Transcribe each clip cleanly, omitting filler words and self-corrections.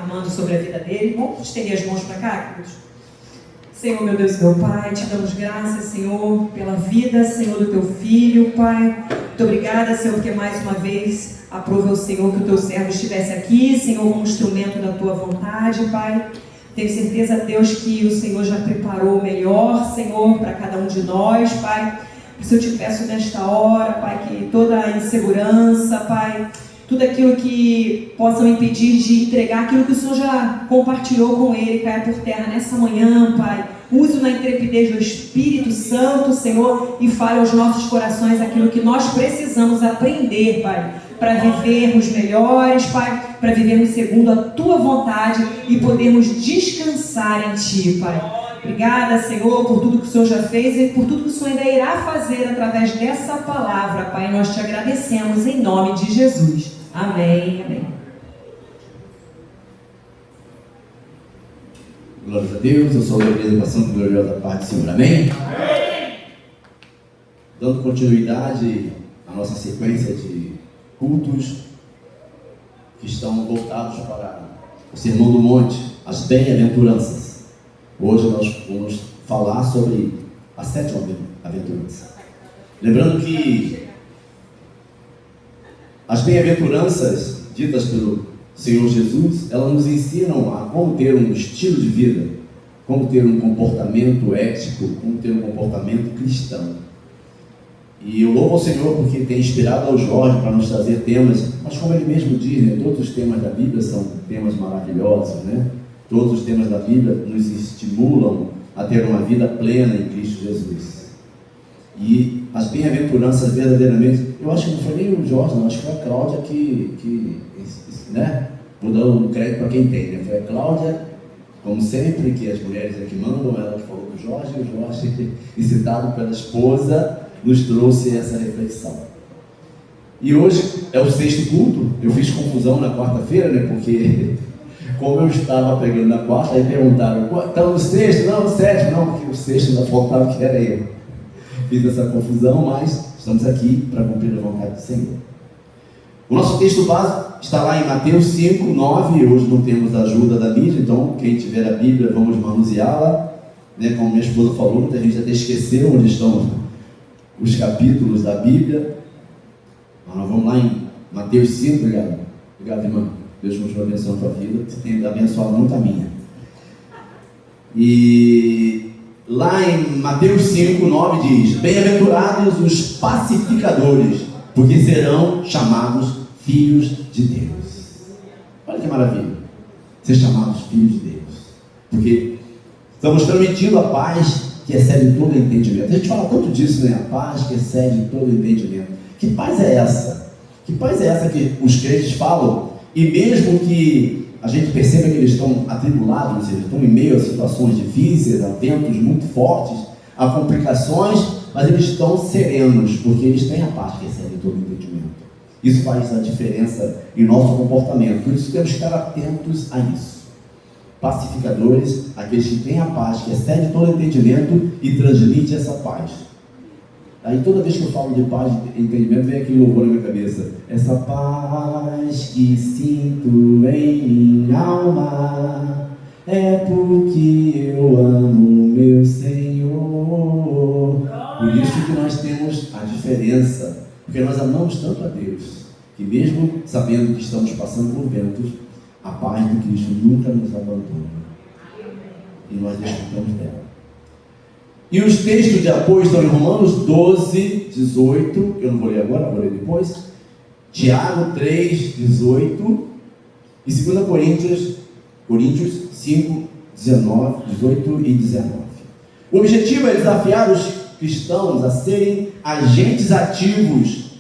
derramando sobre a vida dele. Vamos estender as mãos para cá, queridos? Senhor, meu Deus e meu Pai, te damos graças, Senhor, pela vida, Senhor, do teu filho, Pai. Muito obrigada, Senhor, porque mais uma vez aprova o Senhor que o teu servo estivesse aqui, Senhor, como instrumento da tua vontade, Pai. Tenho certeza, Deus, que o Senhor já preparou o melhor, Senhor, para cada um de nós, Pai. Por isso eu te peço nesta hora, Pai, que toda a insegurança, Pai, tudo aquilo que possa impedir de entregar aquilo que o Senhor já compartilhou com ele, caia por terra nessa manhã, Pai. Use na intrepidez do Espírito Santo, Senhor, e fale aos nossos corações aquilo que nós precisamos aprender, Pai, para vivermos melhores, Pai, para vivermos segundo a Tua vontade e podermos descansar em Ti, Pai. Obrigada, Senhor, por tudo que o Senhor já fez e por tudo que o Senhor ainda irá fazer através dessa palavra, Pai. Nós te agradecemos em nome de Jesus. Amém, amém. Glórias a Deus, eu sou o Leandro, passando gloriosa paz do Senhor, amém? Amém? Dando continuidade à nossa sequência de cultos que estão voltados para o Sermão do Monte, as bem-aventuranças. Hoje nós vamos falar sobre a 7ª aventurança. Lembrando que as bem-aventuranças ditas pelo Senhor Jesus, elas nos ensinam a como ter um estilo de vida, como ter um comportamento ético, como ter um comportamento cristão. E eu louvo ao Senhor porque tem inspirado ao Jorge para nos trazer temas, mas como ele mesmo diz, né, todos os temas da Bíblia são temas maravilhosos, né? Todos os temas da Bíblia nos estimulam a ter uma vida plena em Cristo Jesus. E as bem-aventuranças verdadeiramente, eu acho que não foi nem o Jorge, não, acho que foi a Cláudia que né? Vou dar um crédito para quem entende, né? Foi a Cláudia, como sempre, que as mulheres é que mandam, ela que falou do Jorge, e o Jorge, incitado pela esposa, nos trouxe essa reflexão. E hoje é o 6º culto. Eu fiz confusão na quarta-feira, né? Porque como eu estava pregando na quarta, aí perguntaram, está no 6º? Não, no 7º, não, porque o 6º ainda faltava que era eu. Fiz essa confusão, mas estamos aqui para cumprir a vontade do Senhor. O nosso texto base está lá em Mateus 5, 9, hoje não temos a ajuda da mídia, então quem tiver a Bíblia, vamos manuseá-la, né? Como minha esposa falou, muita gente até esqueceu onde estão os capítulos da Bíblia. Mas nós vamos lá em Mateus 5, obrigado. Obrigado, irmão. Deus continue abençoando a tua vida, você tem abençoado muito a minha. E lá em Mateus 5, 9 diz: bem-aventurados os pacificadores, porque serão chamados filhos de Deus. Olha que maravilha, ser chamados filhos de Deus, porque estamos transmitindo a paz que excede todo entendimento. A gente fala tanto disso, né? A paz que excede todo entendimento. Que paz é essa? Que paz é essa que os crentes falam? E mesmo que a gente perceba que eles estão atribulados, ou seja, estão em meio a situações difíceis, a ventos muito fortes, a complicações, mas eles estão serenos, porque eles têm a paz que excede todo entendimento. Isso faz a diferença em nosso comportamento. Por isso temos que estar atentos a isso. Pacificadores, aqueles que têm a paz que excede todo entendimento e transmite essa paz. Aí toda vez que eu falo de paz e entendimento, vem aquele louvor na minha cabeça. Essa paz que sinto em minha alma é porque eu amo meu Senhor. Por isso que nós temos a diferença, porque nós amamos tanto a Deus, que mesmo sabendo que estamos passando por ventos, a paz de Cristo nunca nos abandona. E nós desfrutamos dela. E os textos de apoio estão em Romanos 12, 18, que eu não vou ler agora, vou ler depois. Tiago 3, 18. E 2 Coríntios 5, 19, 18 e 19. O objetivo é desafiar os cristãos a serem agentes ativos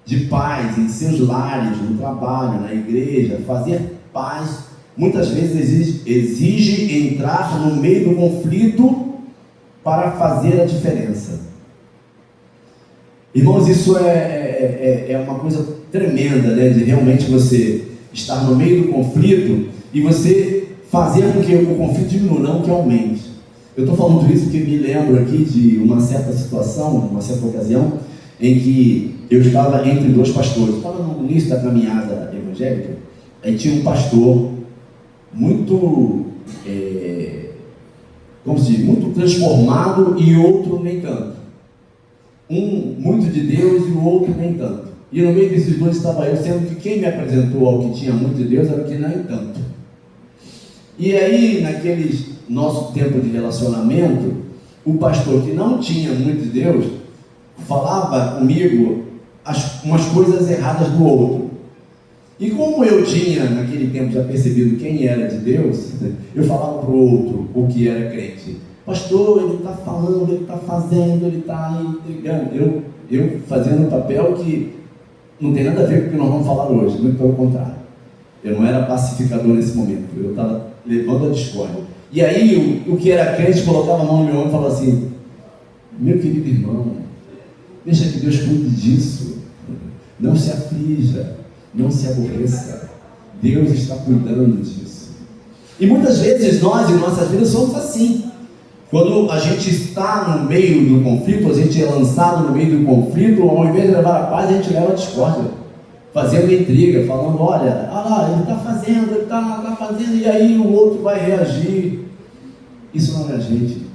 de paz em seus lares, no trabalho, na igreja. Fazer paz muitas vezes exige entrar no meio do conflito para fazer a diferença. Irmãos, isso é uma coisa tremenda, né? De realmente você estar no meio do conflito e você fazer com que o conflito diminua, não que aumente. Eu estou falando isso porque me lembro aqui de uma certa situação, uma certa ocasião, em que eu estava entre dois pastores. Eu estava no início da caminhada evangélica, aí tinha um pastor muito, como se diz, muito transformado e outro nem tanto. Um muito de Deus e o outro nem tanto. E no meio desses dois estava eu, sendo que quem me apresentou ao que tinha muito de Deus era o que nem tanto. E aí, naquele nosso tempo de relacionamento, o pastor que não tinha muito de Deus falava comigo umas coisas erradas do outro. E como eu tinha, naquele tempo, já percebido quem era de Deus, eu falava para o outro, o que era crente. Pastor, ele está falando, ele está fazendo, ele está entregando. Eu fazendo um papel que não tem nada a ver com o que nós vamos falar hoje, muito pelo contrário. Eu não era pacificador nesse momento, eu estava levando a discórdia. E aí, o que era crente colocava a mão no meu ombro e falava assim: meu querido irmão, deixa que Deus cuide disso, não se aflija, não se aborreça, Deus está cuidando disso. E muitas vezes nós, em nossas vidas, somos assim. Quando a gente está no meio do conflito, a gente é lançado no meio do conflito, ao invés de levar a paz, a gente leva a discórdia, fazendo intriga, falando: olha, lá, ele está fazendo, ele está fazendo, e aí o outro vai reagir. Isso não é gente.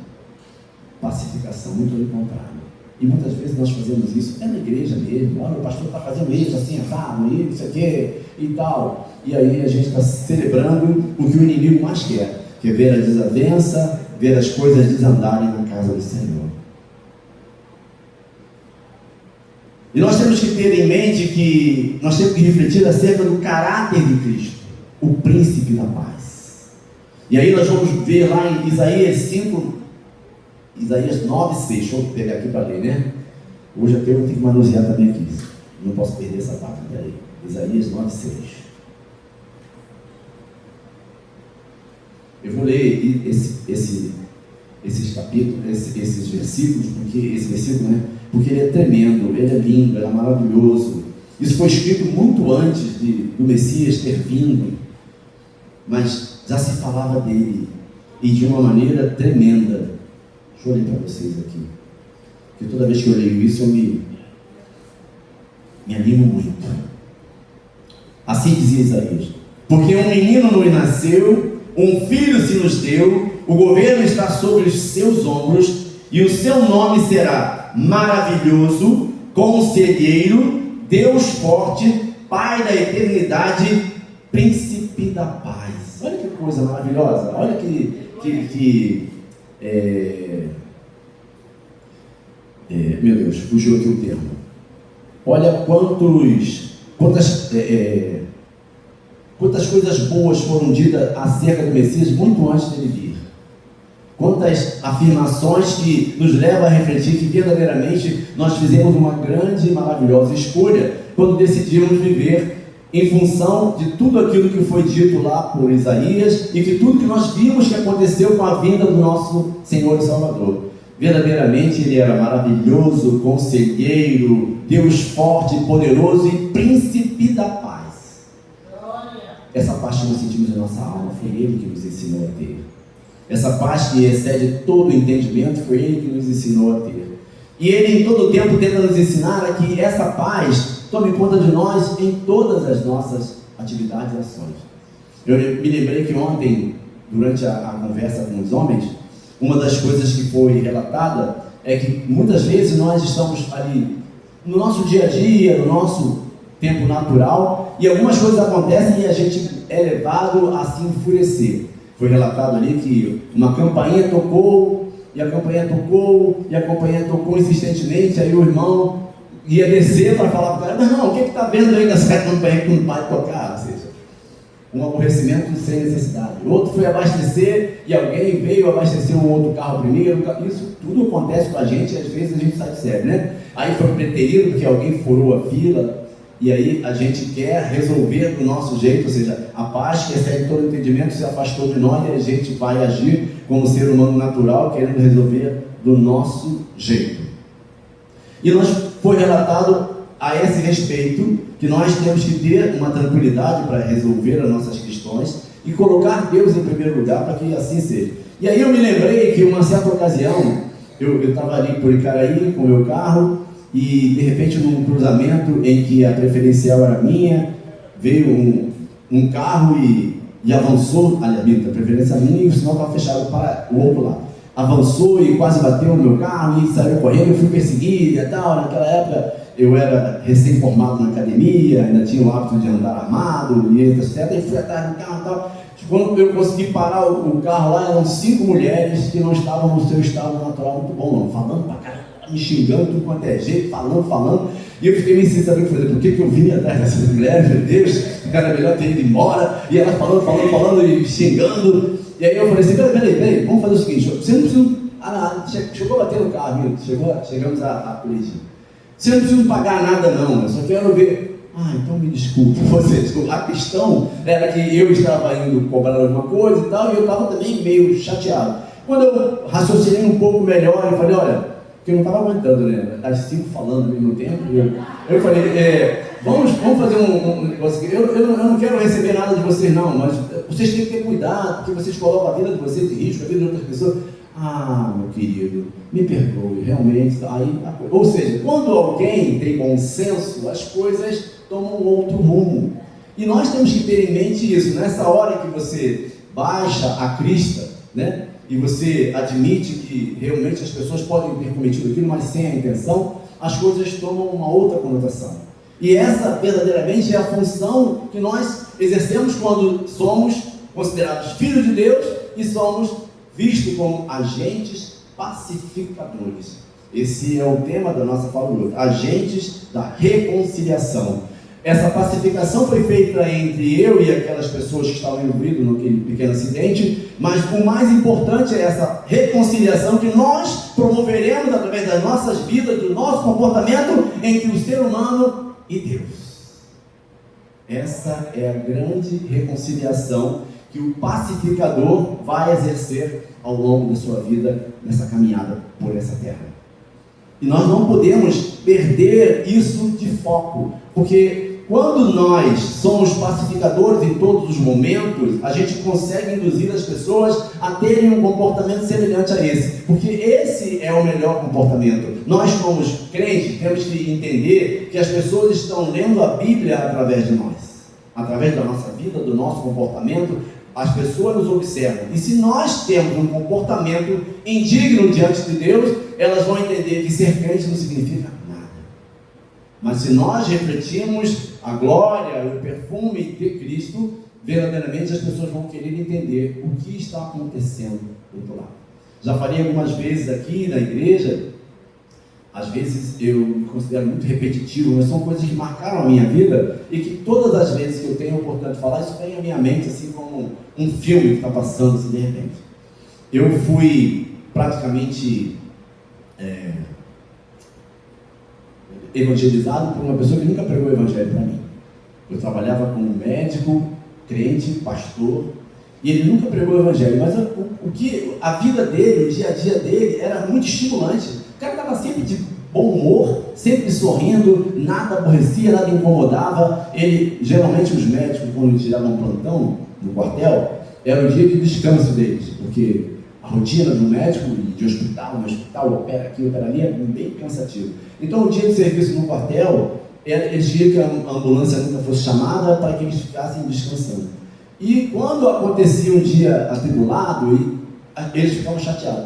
Pacificação, muito pelo contrário. E muitas vezes nós fazemos isso, na igreja mesmo. Olha, o pastor está fazendo isso, assim, assado, isso aqui e tal. E aí a gente está celebrando o que o inimigo mais quer, que é ver a desavença, ver as coisas desandarem na casa do Senhor. E nós temos que ter em mente que nós temos que refletir acerca do caráter de Cristo, o príncipe da paz. E aí nós vamos ver lá em Isaías 9:6, deixa eu pegar aqui para ler, né? Hoje até eu tenho que manusear também aqui, não posso perder essa parte, peraí. Isaías 9:6. Eu vou ler esses capítulos, esses versículos, porque ele é tremendo, ele é lindo, ele é maravilhoso. Isso foi escrito muito antes do Messias ter vindo, mas já se falava dele, e de uma maneira tremenda. Deixa eu ler para vocês aqui, porque toda vez que eu leio isso eu me animo muito. Assim dizia Isaías: porque um menino nos nasceu, um filho se nos deu, o governo está sobre os seus ombros, e o seu nome será Maravilhoso, Conselheiro, Deus Forte, Pai da Eternidade, Príncipe da Paz. Olha que coisa maravilhosa, olha meu Deus, fugiu aqui o termo. Olha quantas coisas boas foram ditas acerca do Messias muito antes dele vir. Quantas afirmações que nos levam a refletir que verdadeiramente nós fizemos uma grande e maravilhosa escolha quando decidimos viver em função de tudo aquilo que foi dito lá por Isaías e que tudo que nós vimos que aconteceu com a vinda do nosso Senhor e Salvador. Verdadeiramente ele era maravilhoso, conselheiro, Deus forte e poderoso e príncipe da paz. Essa paz que nós sentimos na nossa alma foi ele que nos ensinou a ter. Essa paz que excede todo o entendimento foi ele que nos ensinou a ter. E ele em todo o tempo tenta nos ensinar a que essa paz tome conta de nós em todas as nossas atividades e ações. Eu me lembrei que ontem, durante a conversa com os homens, uma das coisas que foi relatada é que muitas vezes nós estamos ali no nosso dia a dia, no nosso tempo natural, e algumas coisas acontecem e a gente é levado a se enfurecer. Foi relatado ali que uma campainha tocou, e a campainha tocou, e a campainha tocou insistentemente, aí o irmão ia descer para falar para o cara: não, o que está vendo aí nessa campainha que não vai tocar? Ou seja, um aborrecimento sem necessidade. O outro foi abastecer e alguém veio abastecer um outro carro primeiro. Isso tudo acontece com a gente e às vezes a gente sai de sério, né? Aí foi preterido porque alguém furou a fila e aí a gente quer resolver do nosso jeito, ou seja, a paz que excede todo o entendimento se afastou de nós e a gente vai agir como ser humano natural, querendo resolver do nosso jeito. E nós foi relatado a esse respeito que nós temos que ter uma tranquilidade para resolver as nossas questões e colocar Deus em primeiro lugar para que assim seja. E aí eu me lembrei que uma certa ocasião eu estava ali por Icaraí com o meu carro e de repente num cruzamento em que a preferencial era minha, veio um carro e e avançou, a preferência minha, e o sinal estava fechado para o outro lado. Avançou e quase bateu no meu carro e saiu correndo, eu fui perseguido e tal. Naquela época eu era recém-formado na academia, ainda tinha o hábito de andar armado e etc. E fui atrás do carro e tal. Quando eu consegui parar o carro lá, eram 5 mulheres que não estavam no seu estado natural muito bom, não, falando pra caramba, me xingando tudo quanto é jeito, falando. E eu fiquei meio sem saber o que fazer, por que eu vim atrás dessas mulheres, meu Deus, era melhor ter ido embora. E ela falando e xingando. E aí eu falei assim, peraí, vamos fazer o seguinte, você não precisa, chegou a bater no carro, amigo, chegamos a polícia. Você não precisa pagar nada não, eu só quero ver. Então me desculpe, a questão era que eu estava indo cobrar alguma coisa e tal, e eu estava também meio chateado. Quando eu raciocinei um pouco melhor, eu falei, olha, porque eu não estava aguentando, né? As 5 falando ao mesmo tempo, eu falei, vamos fazer um negócio aqui, eu não quero receber nada de vocês não, mas vocês têm que ter cuidado, porque vocês colocam a vida de vocês em risco, a vida de outras pessoas. Meu querido, me perdoe, realmente. Ou seja, quando alguém tem bom senso, as coisas tomam outro rumo. E nós temos que ter em mente isso. Nessa hora que você baixa a crista, né, e você admite que realmente as pessoas podem ter cometido aquilo, mas sem a intenção, as coisas tomam uma outra conotação. E essa, verdadeiramente, é a função que nós exercemos quando somos considerados filhos de Deus e somos visto como agentes pacificadores. Esse é o tema da nossa fala de hoje, agentes da reconciliação. Essa pacificação foi feita entre eu e aquelas pessoas que estavam envolvidas naquele pequeno acidente, mas o mais importante é essa reconciliação que nós promoveremos através das nossas vidas, do nosso comportamento entre o ser humano e Deus. Essa é a grande reconciliação que o pacificador vai exercer ao longo da sua vida nessa caminhada por essa terra. E nós não podemos perder isso de foco, porque quando nós somos pacificadores em todos os momentos, a gente consegue induzir as pessoas a terem um comportamento semelhante a esse, porque esse é o melhor comportamento. Nós, como crentes, temos que entender que as pessoas estão lendo a Bíblia através de nós, através da nossa vida, do nosso comportamento. As pessoas nos observam, e se nós temos um comportamento indigno diante de Deus, elas vão entender que ser crente não significa nada. Mas se nós refletirmos a glória e o perfume de Cristo, verdadeiramente as pessoas vão querer entender o que está acontecendo do outro lado. Já falei algumas vezes aqui na igreja, às vezes eu me considero muito repetitivo, mas são coisas que marcaram a minha vida e que todas as vezes que eu tenho a oportunidade de falar, isso vem à minha mente assim como um filme que está passando assim, de repente. Eu fui praticamente evangelizado por uma pessoa que nunca pregou o evangelho para mim. Eu trabalhava como médico, crente, pastor, e ele nunca pregou o evangelho, mas a vida dele, o dia a dia dele era muito estimulante. O cara estava sempre de bom humor, sempre sorrindo, nada aborrecia, nada incomodava. Geralmente os médicos, quando tiravam plantão no quartel, era o dia de descanso deles, porque a rotina do médico, de hospital, opera aqui, opera ali, é bem cansativo. Então o dia de serviço no quartel, eles queriam que a ambulância nunca fosse chamada para que eles ficassem descansando. E quando acontecia um dia atribulado, eles ficavam chateados.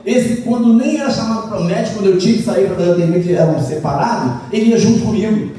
Esse quando nem era chamado para o médico, quando eu tinha que sair para fazer atendimento, que eram separados, ele ia junto comigo.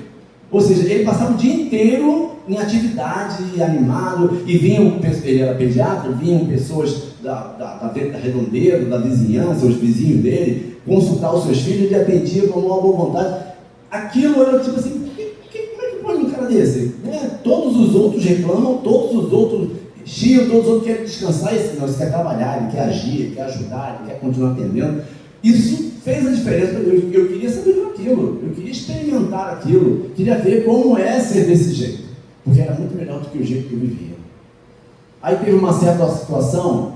Ou seja, ele passava o dia inteiro em atividade, animado, e ele era pediatra, vinham pessoas da redondeza, da vizinhança, os vizinhos dele, consultar os seus filhos, ele atendia com uma boa vontade. Aquilo era tipo assim, como é que pode um cara desse? Todos os outros reclamam, todos os outros chiam, todos os outros querem descansar, esse não, ele quer trabalhar, ele quer agir, ele quer ajudar, ele quer continuar atendendo. Isso fez a diferença para Deus. Eu queria saber daquilo, eu queria experimentar aquilo, queria ver como é ser desse jeito, porque era muito melhor do que o jeito que eu vivia. Aí teve uma certa situação,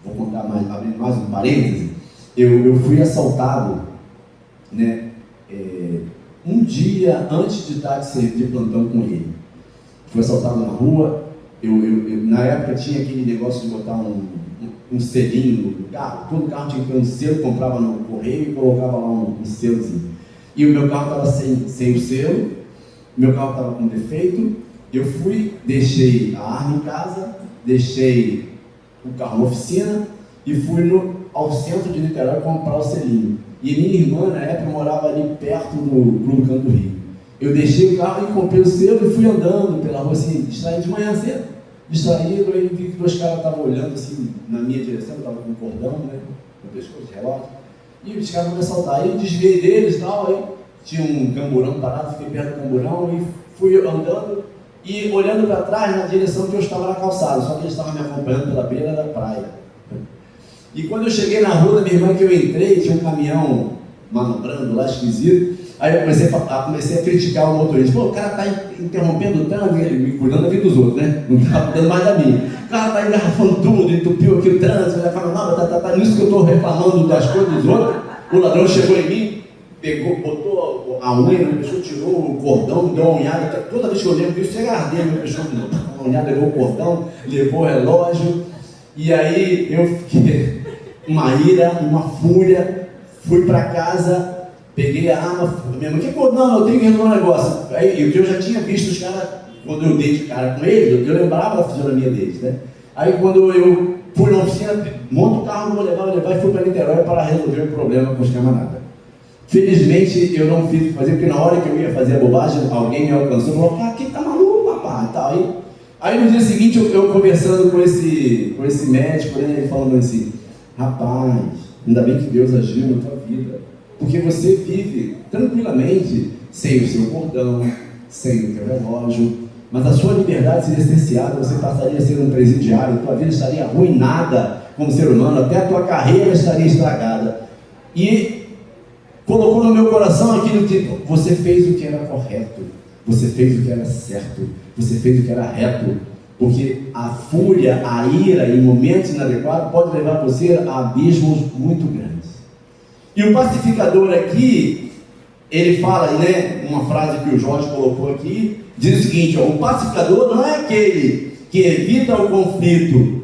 vou contar abrir mais um parêntese, eu fui assaltado, né, um dia antes de estar de plantão com ele. Fui assaltado na rua, na época tinha aquele negócio de botar um selinho no carro, todo carro tinha que ter um selo, comprava no correio e colocava lá um selozinho. E o meu carro estava sem o selo, meu carro estava com defeito, Eu deixei a arma em casa, deixei o carro na oficina e fui ao centro de Niterói comprar o selinho. E minha irmã, na época, morava ali perto do Clube Canto do Rio. Eu deixei o carro e comprei o selo e fui andando pela rua assim, distraído de manhã cedo. Distraído, aí vi que dois caras estavam olhando assim na minha direção, eu estava com um cordão, né, no pescoço de relógio. E os caras vão me assaltar. Aí eu desviei deles e tal, aí tinha um camburão parado, fiquei perto do camburão e fui andando e olhando para trás na direção que eu estava na calçada, só que eles estavam me acompanhando pela beira da praia. E quando eu cheguei na rua da minha irmã que eu entrei, tinha um caminhão manobrando lá, esquisito. Aí eu comecei a criticar o motorista. Pô, o cara está interrompendo o trânsito, me cuidando da vida dos outros, né? Não está cuidando mais da minha. O cara está engarrafando tudo, entupiu aqui o trânsito, ele fala, não, nisso que eu estou reclamando das coisas dos outros. O ladrão chegou em mim, pegou, botou a unha no pescoço, tirou o cordão, me deu uma unhada. Toda vez que eu lembro disso, chega a arder meu pescoço. Uma unhada, levou o cordão, levou o relógio. E aí eu fiquei uma ira, uma fúria, fui para casa, peguei a arma, minha mãe, não, eu tenho que resolver um negócio. Aí eu já tinha visto os caras, quando eu dei de cara com eles, eu lembrava da fisionomia deles, né? Aí quando eu fui na oficina, monto o carro, vou levar e fui para Niterói para resolver o problema com os camaradas. Felizmente eu não fiz fazer, porque na hora que eu ia fazer a bobagem, alguém me alcançou e falou, cara, quem tá maluco, rapaz? E tal. Aí no dia seguinte eu conversando com esse médico, né, ele falando assim, rapaz, ainda bem que Deus agiu na tua vida, porque você vive tranquilamente sem o seu cordão, sem o teu relógio, mas a sua liberdade seria cerceada, você passaria a ser um presidiário, tua vida estaria arruinada como ser humano, até a tua carreira estaria estragada. E colocou no meu coração aquilo que você fez o que era correto, você fez o que era certo, você fez o que era reto, porque a fúria, a ira em momentos inadequados pode levar você a abismos muito grandes. E o pacificador aqui, ele fala, né, uma frase que o Jorge colocou aqui, diz o seguinte, ó, o pacificador não é aquele que evita o conflito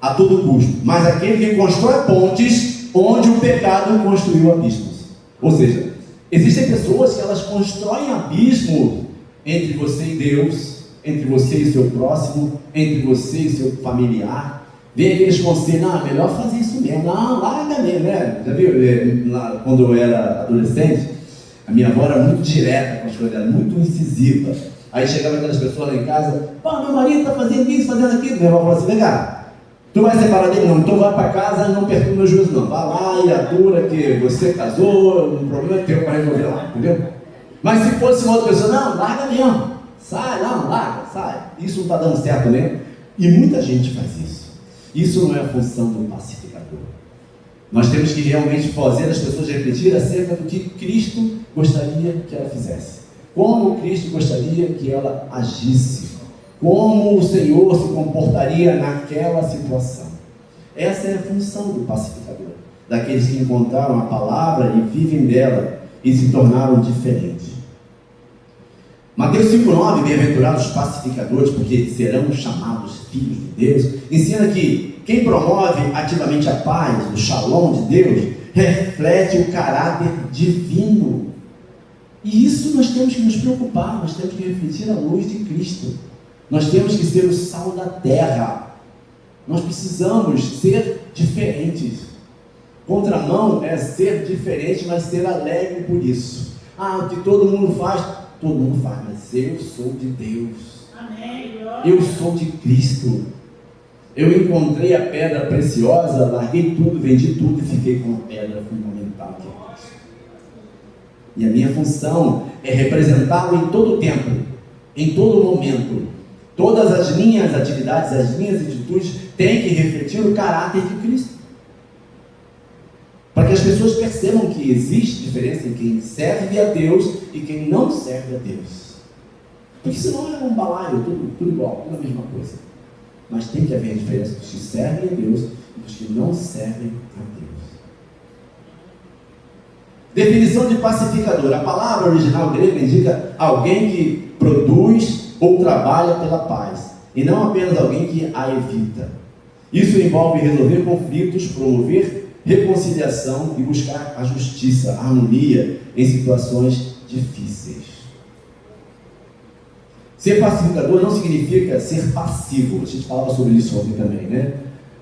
a todo custo, mas aquele que constrói pontes onde o pecado construiu abismos. Ou seja, existem pessoas que elas constroem abismo entre você e Deus, entre você e seu próximo, entre você e seu familiar. Vem aqueles conselhos, não, é melhor fazer isso mesmo, não, larga mesmo, né? Já viu? Lá, quando eu era adolescente, a minha avó era muito direta com as coisas, era muito incisiva. Aí chegavam aquelas pessoas lá em casa, pô, meu marido está fazendo isso, fazendo aquilo. Minha avó falou assim, vem cá, tu vai separar dele? Não, então vai para casa e não perturba meu juízo não. Vai lá e atura que você casou, um problema é teu para resolver lá, entendeu? Mas se fosse uma outra pessoa, não, larga mesmo, sai, não, larga, sai. Isso não está dando certo mesmo. E muita gente faz isso. Isso não é a função do pacificador. Nós temos que realmente fazer as pessoas refletir acerca do que Cristo gostaria que ela fizesse. Como Cristo gostaria que ela agisse. Como o Senhor se comportaria naquela situação. Essa é a função do pacificador. Daqueles que encontraram a palavra e vivem dela e se tornaram diferentes. Mateus 5,9, bem-aventurados os pacificadores, porque serão chamados filhos de Deus, ensina que quem promove ativamente a paz, o shalom de Deus, reflete o caráter divino. E isso nós temos que nos preocupar, nós temos que refletir a luz de Cristo. Nós temos que ser o sal da terra. Nós precisamos ser diferentes. Contramão é ser diferente, mas ser alegre por isso. O que todo mundo faz, mas eu sou de Deus. Amém. Eu sou de Cristo. Eu encontrei a pedra preciosa, larguei tudo, vendi tudo e fiquei com a pedra fundamental que é Cristo. E a minha função é representá-lo em todo o tempo, em todo momento. Todas as minhas atividades, as minhas atitudes têm que refletir o caráter de Cristo. Para que as pessoas percebam que existe diferença em quem serve a Deus e quem não serve a Deus. Porque senão é um balaio, tudo igual, tudo a mesma coisa. Mas tem que haver a diferença dos que servem a Deus e dos que não servem a Deus. Definição de pacificador. A palavra original grega indica alguém que produz ou trabalha pela paz, e não apenas alguém que a evita. Isso envolve resolver conflitos, promover reconciliação e buscar a justiça, a harmonia em situações difíceis. Ser pacificador não significa ser passivo. A gente falava sobre isso ontem também, né?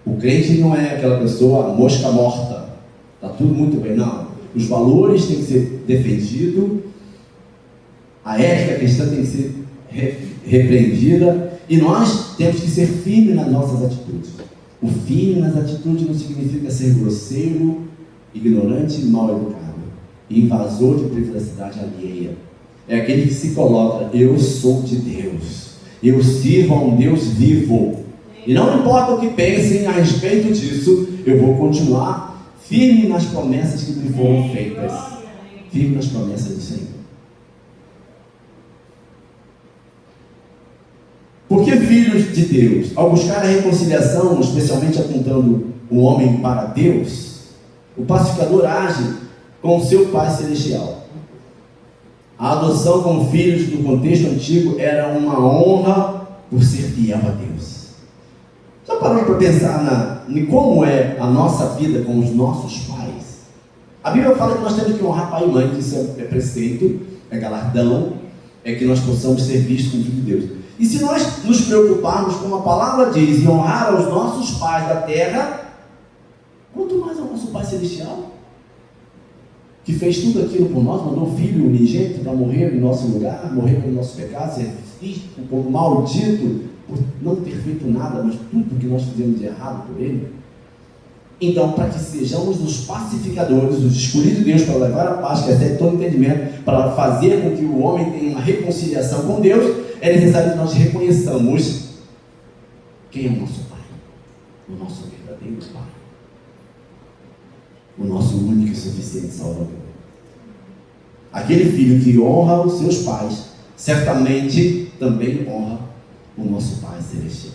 O crente não é aquela pessoa mosca morta. Está tudo muito bem. Não. Os valores têm que ser defendidos. A ética cristã tem que ser repreendida. E nós temos que ser firmes nas nossas atitudes. O firme nas atitudes não significa ser grosseiro, ignorante e mal educado. Invasor de privacidade alheia. É aquele que se coloca: eu sou de Deus, eu sirvo a um Deus vivo, e não importa o que pensem a respeito disso, eu vou continuar firme nas promessas que me foram feitas, firme nas promessas do Senhor. Porque filhos de Deus, ao buscar a reconciliação, especialmente apontando o homem para Deus, o pacificador age com o seu Pai Celestial. A adoção como filhos do contexto antigo era uma honra por ser fiel a Deus. Já parou para pensar em como é a nossa vida com os nossos pais? A Bíblia fala que nós temos que honrar pai e mãe, que isso é preceito, é galardão, é que nós possamos ser vistos como filhos de Deus. E se nós nos preocuparmos, como a palavra diz, em honrar aos nossos pais da terra, quanto mais ao nosso Pai Celestial, que fez tudo aquilo por nós, mandou o Filho unigênito para morrer em nosso lugar, morrer pelo nosso pecado, ser visto como maldito por não ter feito nada, mas tudo que nós fizemos de errado por Ele. Então, para que sejamos os pacificadores, os escolhidos de Deus para levar a paz, que excede todo entendimento, para fazer com que o homem tenha uma reconciliação com Deus, é necessário que nós reconheçamos quem é o nosso Pai, o nosso verdadeiro Pai, o nosso único e suficiente Salvador. Aquele filho que honra os seus pais, certamente também honra o nosso Pai Celestial.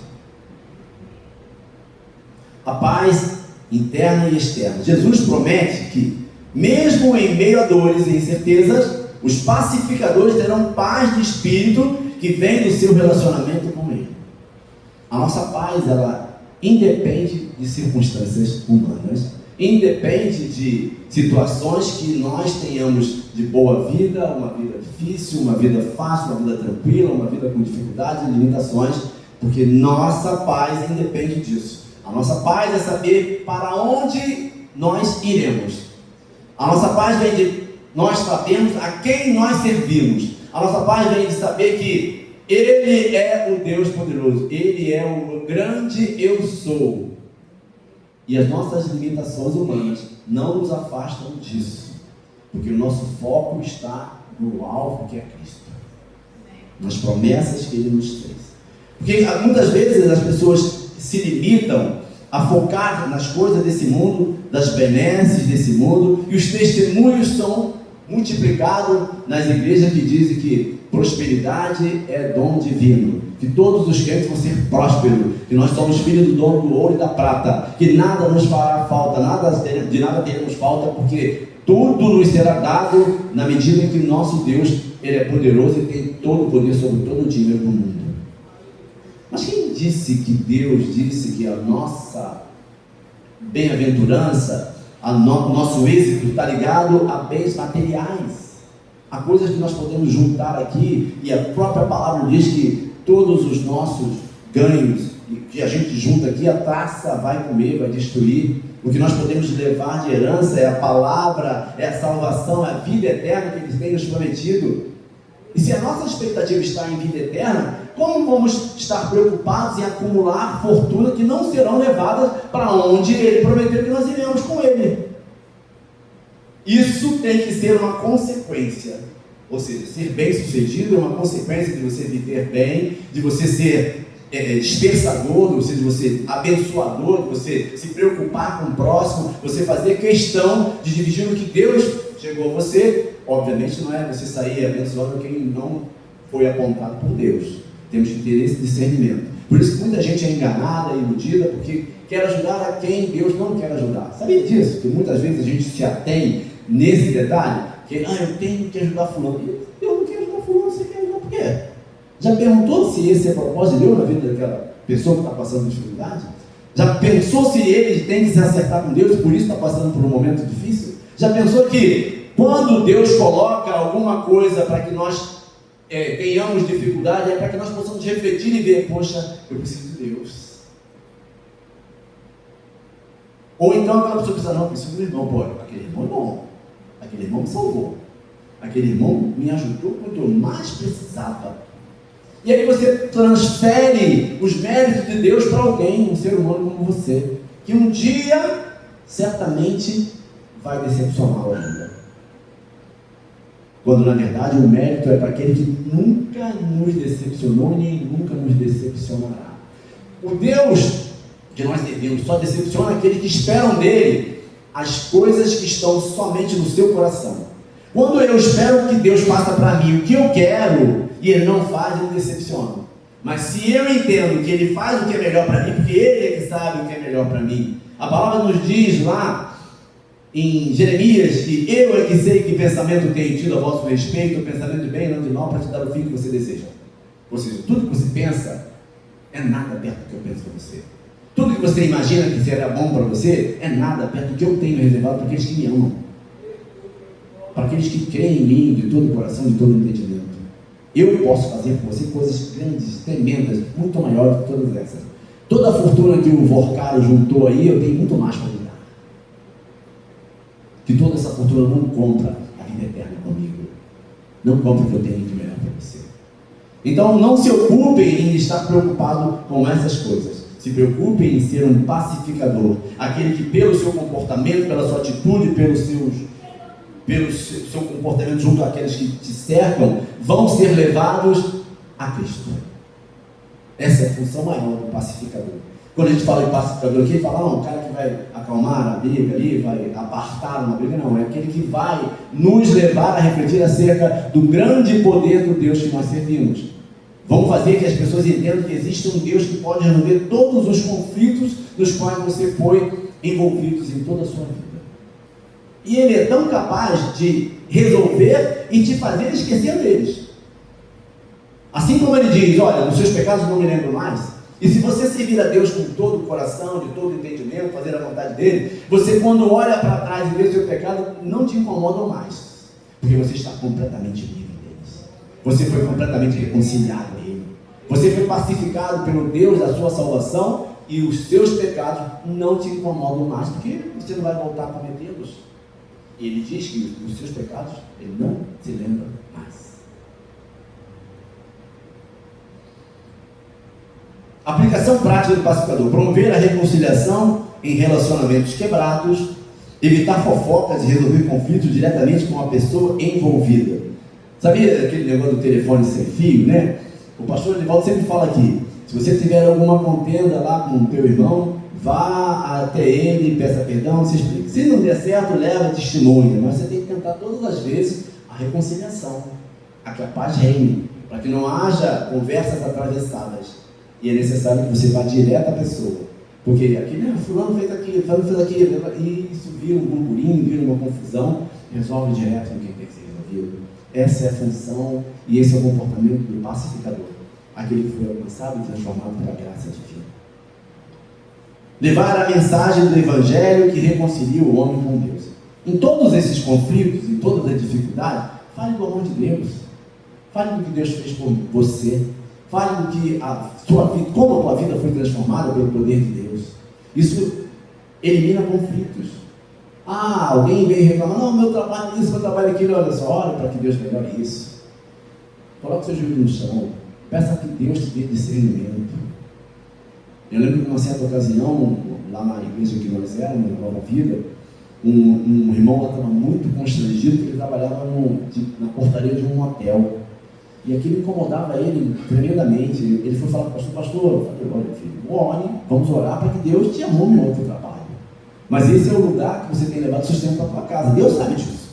A paz interna e externa. Jesus promete que, mesmo em meio a dores e incertezas, os pacificadores terão paz de espírito que vem do seu relacionamento com Ele. A nossa paz, ela independe de circunstâncias humanas, independe de situações que nós tenhamos de boa vida, uma vida difícil, uma vida fácil, uma vida tranquila, uma vida com dificuldades e limitações, porque nossa paz independe disso. A nossa paz é saber para onde nós iremos. A nossa paz vem de nós sabemos a quem nós servimos. A nossa paz vem de saber que Ele é o Deus poderoso, Ele é o grande eu sou. E as nossas limitações humanas não nos afastam disso, porque o nosso foco está no alvo que é Cristo, nas promessas que Ele nos fez. Porque muitas vezes as pessoas se limitam a focar nas coisas desse mundo, das benesses desse mundo, e os testemunhos são multiplicados nas igrejas que dizem que prosperidade é dom divino, que todos os crentes vão ser prósperos, que nós somos filhos do dono do ouro e da prata, que nada nos fará falta, de nada teremos falta, porque tudo nos será dado na medida em que nosso Deus, Ele é poderoso e tem todo o poder sobre todo o dinheiro do mundo. Mas quem disse que Deus disse que a nossa bem-aventurança, nosso êxito está ligado a bens materiais, a coisas que nós podemos juntar aqui, e a própria palavra diz que todos os nossos ganhos que a gente junta aqui, a taça vai comer, vai destruir. O que nós podemos levar de herança é a palavra, é a salvação, é a vida eterna que Ele tem nos prometido. E se a nossa expectativa está em vida eterna, como vamos estar preocupados em acumular fortuna que não serão levadas para onde Ele prometeu que nós iremos com Ele? Isso tem que ser uma consequência. Ou seja, ser bem sucedido é uma consequência de você viver bem, de você ser dispersador, ou seja, de você abençoador, de você se preocupar com o próximo, você fazer questão de dividir o que Deus chegou a você. Obviamente não é você sair abençoando quem não foi apontado por Deus. Temos que ter esse discernimento. Por isso que muita gente é enganada, iludida, porque quer ajudar a quem Deus não quer ajudar. Sabia disso? Que muitas vezes a gente se atém nesse detalhe, que eu tenho que ajudar fulano. Eu não quero ajudar fulano, você quer ajudar por quê? Já perguntou se esse é o propósito de Deus na vida daquela pessoa que está passando dificuldade? Já pensou se ele tem que se acertar com Deus e por isso está passando por um momento difícil? Já pensou que quando Deus coloca alguma coisa para que nós tenhamos dificuldade, é para que nós possamos refletir e ver, poxa, eu preciso de Deus. Ou então aquela pessoa pensa, não, eu preciso do irmão, pô, aquele irmão é bom, aquele irmão me salvou, aquele irmão me ajudou quando eu mais precisava. E aí você transfere os méritos de Deus para alguém, um ser humano como você, que um dia certamente vai decepcioná-lo ainda. Quando na verdade o mérito é para aquele que nunca nos decepcionou e nem nunca nos decepcionará. O Deus que nós devemos só decepciona aqueles que esperam dele as coisas que estão somente no seu coração. Quando eu espero que Deus faça para mim o que eu quero e Ele não faz, eu me decepciono. Mas se eu entendo que Ele faz o que é melhor para mim, porque Ele é que sabe o que é melhor para mim. A palavra nos diz lá em Jeremias que eu é que sei que pensamento tenho tido a vosso respeito, o pensamento de bem e não de mal, para te dar o fim que você deseja. Ou seja, tudo que você pensa é nada perto do que eu penso para você. Tudo que você imagina que será bom para você é nada perto do que eu tenho reservado para aqueles que me amam, para aqueles que creem em mim de todo o coração, de todo o entendimento. Eu posso fazer por você coisas grandes, tremendas, muito maiores do que todas essas. Toda a fortuna que o Vorcaro juntou aí, eu tenho muito mais para lhe dar. Que toda essa fortuna não compra a vida eterna comigo. Não compra o que eu tenho de melhor para você. Então não se ocupem em estar preocupado com essas coisas. Se preocupem em ser um pacificador. Aquele que pelo seu comportamento, pela sua atitude, pelo seu comportamento junto àqueles que te cercam, vão ser levados a Cristo. Essa é a função maior do pacificador. Quando a gente fala de pacificador aqui, fala, não, o cara que vai acalmar a briga ali, vai apartar uma briga, não, é aquele que vai nos levar a refletir acerca do grande poder do Deus que nós servimos. Vamos fazer que as pessoas entendam que existe um Deus que pode resolver todos os conflitos nos quais você foi envolvido em toda a sua vida. E Ele é tão capaz de resolver e te fazer esquecer deles. Assim como Ele diz, olha, dos seus pecados não me lembro mais. E se você servir a Deus com todo o coração, de todo o entendimento, fazer a vontade dEle, você quando olha para trás e vê o seu pecado, não te incomodam mais. Porque você está completamente livre deles. Você foi completamente reconciliado a Ele. Você foi pacificado pelo Deus da sua salvação e os seus pecados não te incomodam mais, porque você não vai voltar a cometê-los. E Ele diz que os seus pecados, Ele não se lembra mais. Aplicação prática do pacificador: promover a reconciliação em relacionamentos quebrados, evitar fofocas e resolver conflitos diretamente com a pessoa envolvida. Sabia aquele negócio do telefone sem fio, né? O pastor Edivaldo sempre fala aqui, se você tiver alguma contenda lá com o teu irmão, vá até ele, peça perdão, se explique. Se não der certo, leva testemunha, mas você tem que tentar todas as vezes a reconciliação, a que a paz reine, para que não haja conversas atravessadas. E é necessário que você vá direto à pessoa, porque aqui, né, fulano fez aquilo, fulano fez aquilo, e isso vira um burburinho, vira uma confusão, resolve direto no que tem que ser resolvido. Essa é a função e esse é o comportamento do pacificador, aquele que foi alcançado e transformado pela graça divina. Levar a mensagem do Evangelho que reconcilia o homem com Deus. Em todos esses conflitos, em todas as dificuldades, fale do amor de Deus, fale do que Deus fez por você, fale do que a sua vida, como a tua vida foi transformada pelo poder de Deus. Isso elimina conflitos. Alguém vem reclamar, não, meu trabalho é isso, meu trabalho é aquilo, olha só, olha para que Deus melhore isso. Coloque seu joelho no chão, peça que Deus te dê discernimento. Eu lembro que numa certa ocasião, lá na igreja que nós éramos, na Nova Vida, um irmão lá estava muito constrangido, porque ele trabalhava na portaria de um hotel. E aquilo incomodava ele tremendamente. Ele foi falar para o pastor, eu falei, olha filho, ore, vamos orar para que Deus te arrume um outro trabalho. Mas esse é o lugar que você tem levado sustento para a tua casa. Deus sabe disso.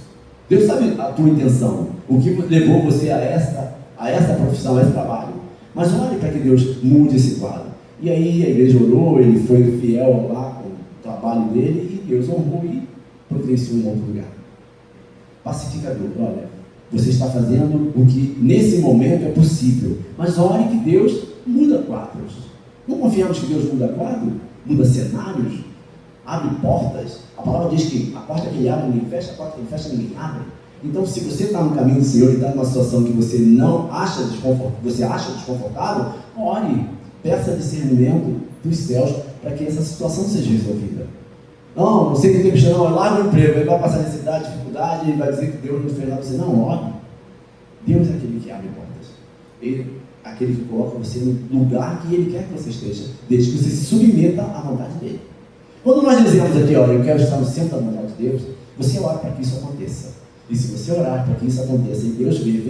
Deus sabe a tua intenção, o que levou você a essa profissão, a esse trabalho. Mas ore para que Deus mude esse quadro. E aí a igreja orou, ele foi fiel lá com o trabalho dele, e Deus honrou e providenciou um outro lugar. Pacificador, olha, você está fazendo o que nesse momento é possível, mas ore que Deus muda quadros. Não confiamos que Deus muda quadros? Muda cenários? Abre portas? A palavra diz que a porta que ele abre ninguém fecha, a porta que ele fecha ninguém abre. Então, se você está no caminho do Senhor e está numa situação que você acha desconfortável, ore, peça discernimento dos céus para que essa situação seja resolvida. Não sei que tem que não, larga o emprego, ele vai passar necessidade, dificuldade, ele vai dizer que Deus não fez nada. Você não, ore. Deus é aquele que abre portas. Ele é aquele que coloca você no lugar que Ele quer que você esteja, desde que você se submeta à vontade dEle. Quando nós dizemos aqui, olha, eu quero estar no centro da vontade de Deus, você ora para que isso aconteça. E se você orar para que isso aconteça e Deus ver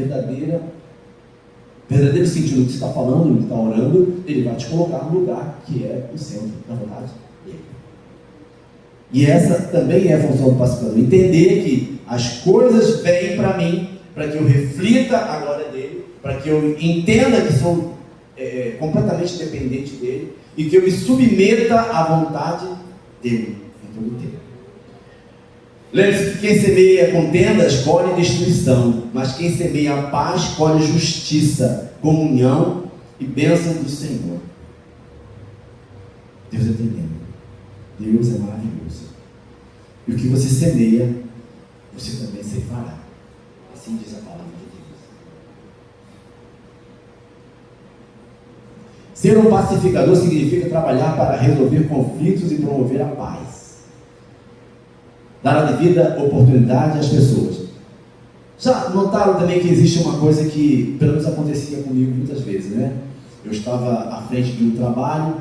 verdadeiro sentido do que você está falando, do que está orando, Ele vai te colocar no lugar que é o centro da vontade dEle. E essa também é a função do pacificador, entender que as coisas vêm para mim, para que eu reflita a glória dEle, para que eu entenda que sou completamente dependente dEle, e que eu me submeta à vontade dEle em todo o tempo. Lembre-se que quem semeia contendas colhe destruição, mas quem semeia paz colhe justiça, comunhão e bênção do Senhor. Deus é tremendo. Deus é maravilhoso. E o que você semeia, você também ceifará. Assim diz a palavra de Deus. Ser um pacificador significa trabalhar para resolver conflitos e promover a paz. Dar a devida oportunidade às pessoas. Já notaram também que existe uma coisa que, pelo menos acontecia comigo muitas vezes, né? Eu estava à frente de um trabalho,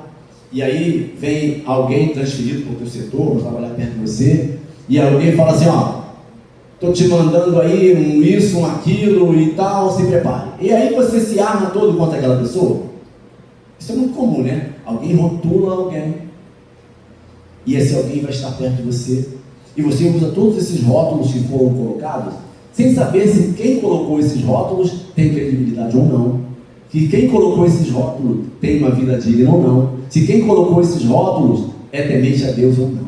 e aí vem alguém transferido para o teu setor, para trabalhar perto de você, e alguém fala assim, ó, estou te mandando aí um isso, um aquilo e tal, se prepare. E aí você se arma todo contra aquela pessoa. Isso é muito comum, né? Alguém rotula alguém, e esse alguém vai estar perto de você, e você usa todos esses rótulos que foram colocados, sem saber se quem colocou esses rótulos tem credibilidade ou não, se quem colocou esses rótulos tem uma vida digna ou não, se quem colocou esses rótulos é temente a Deus ou não.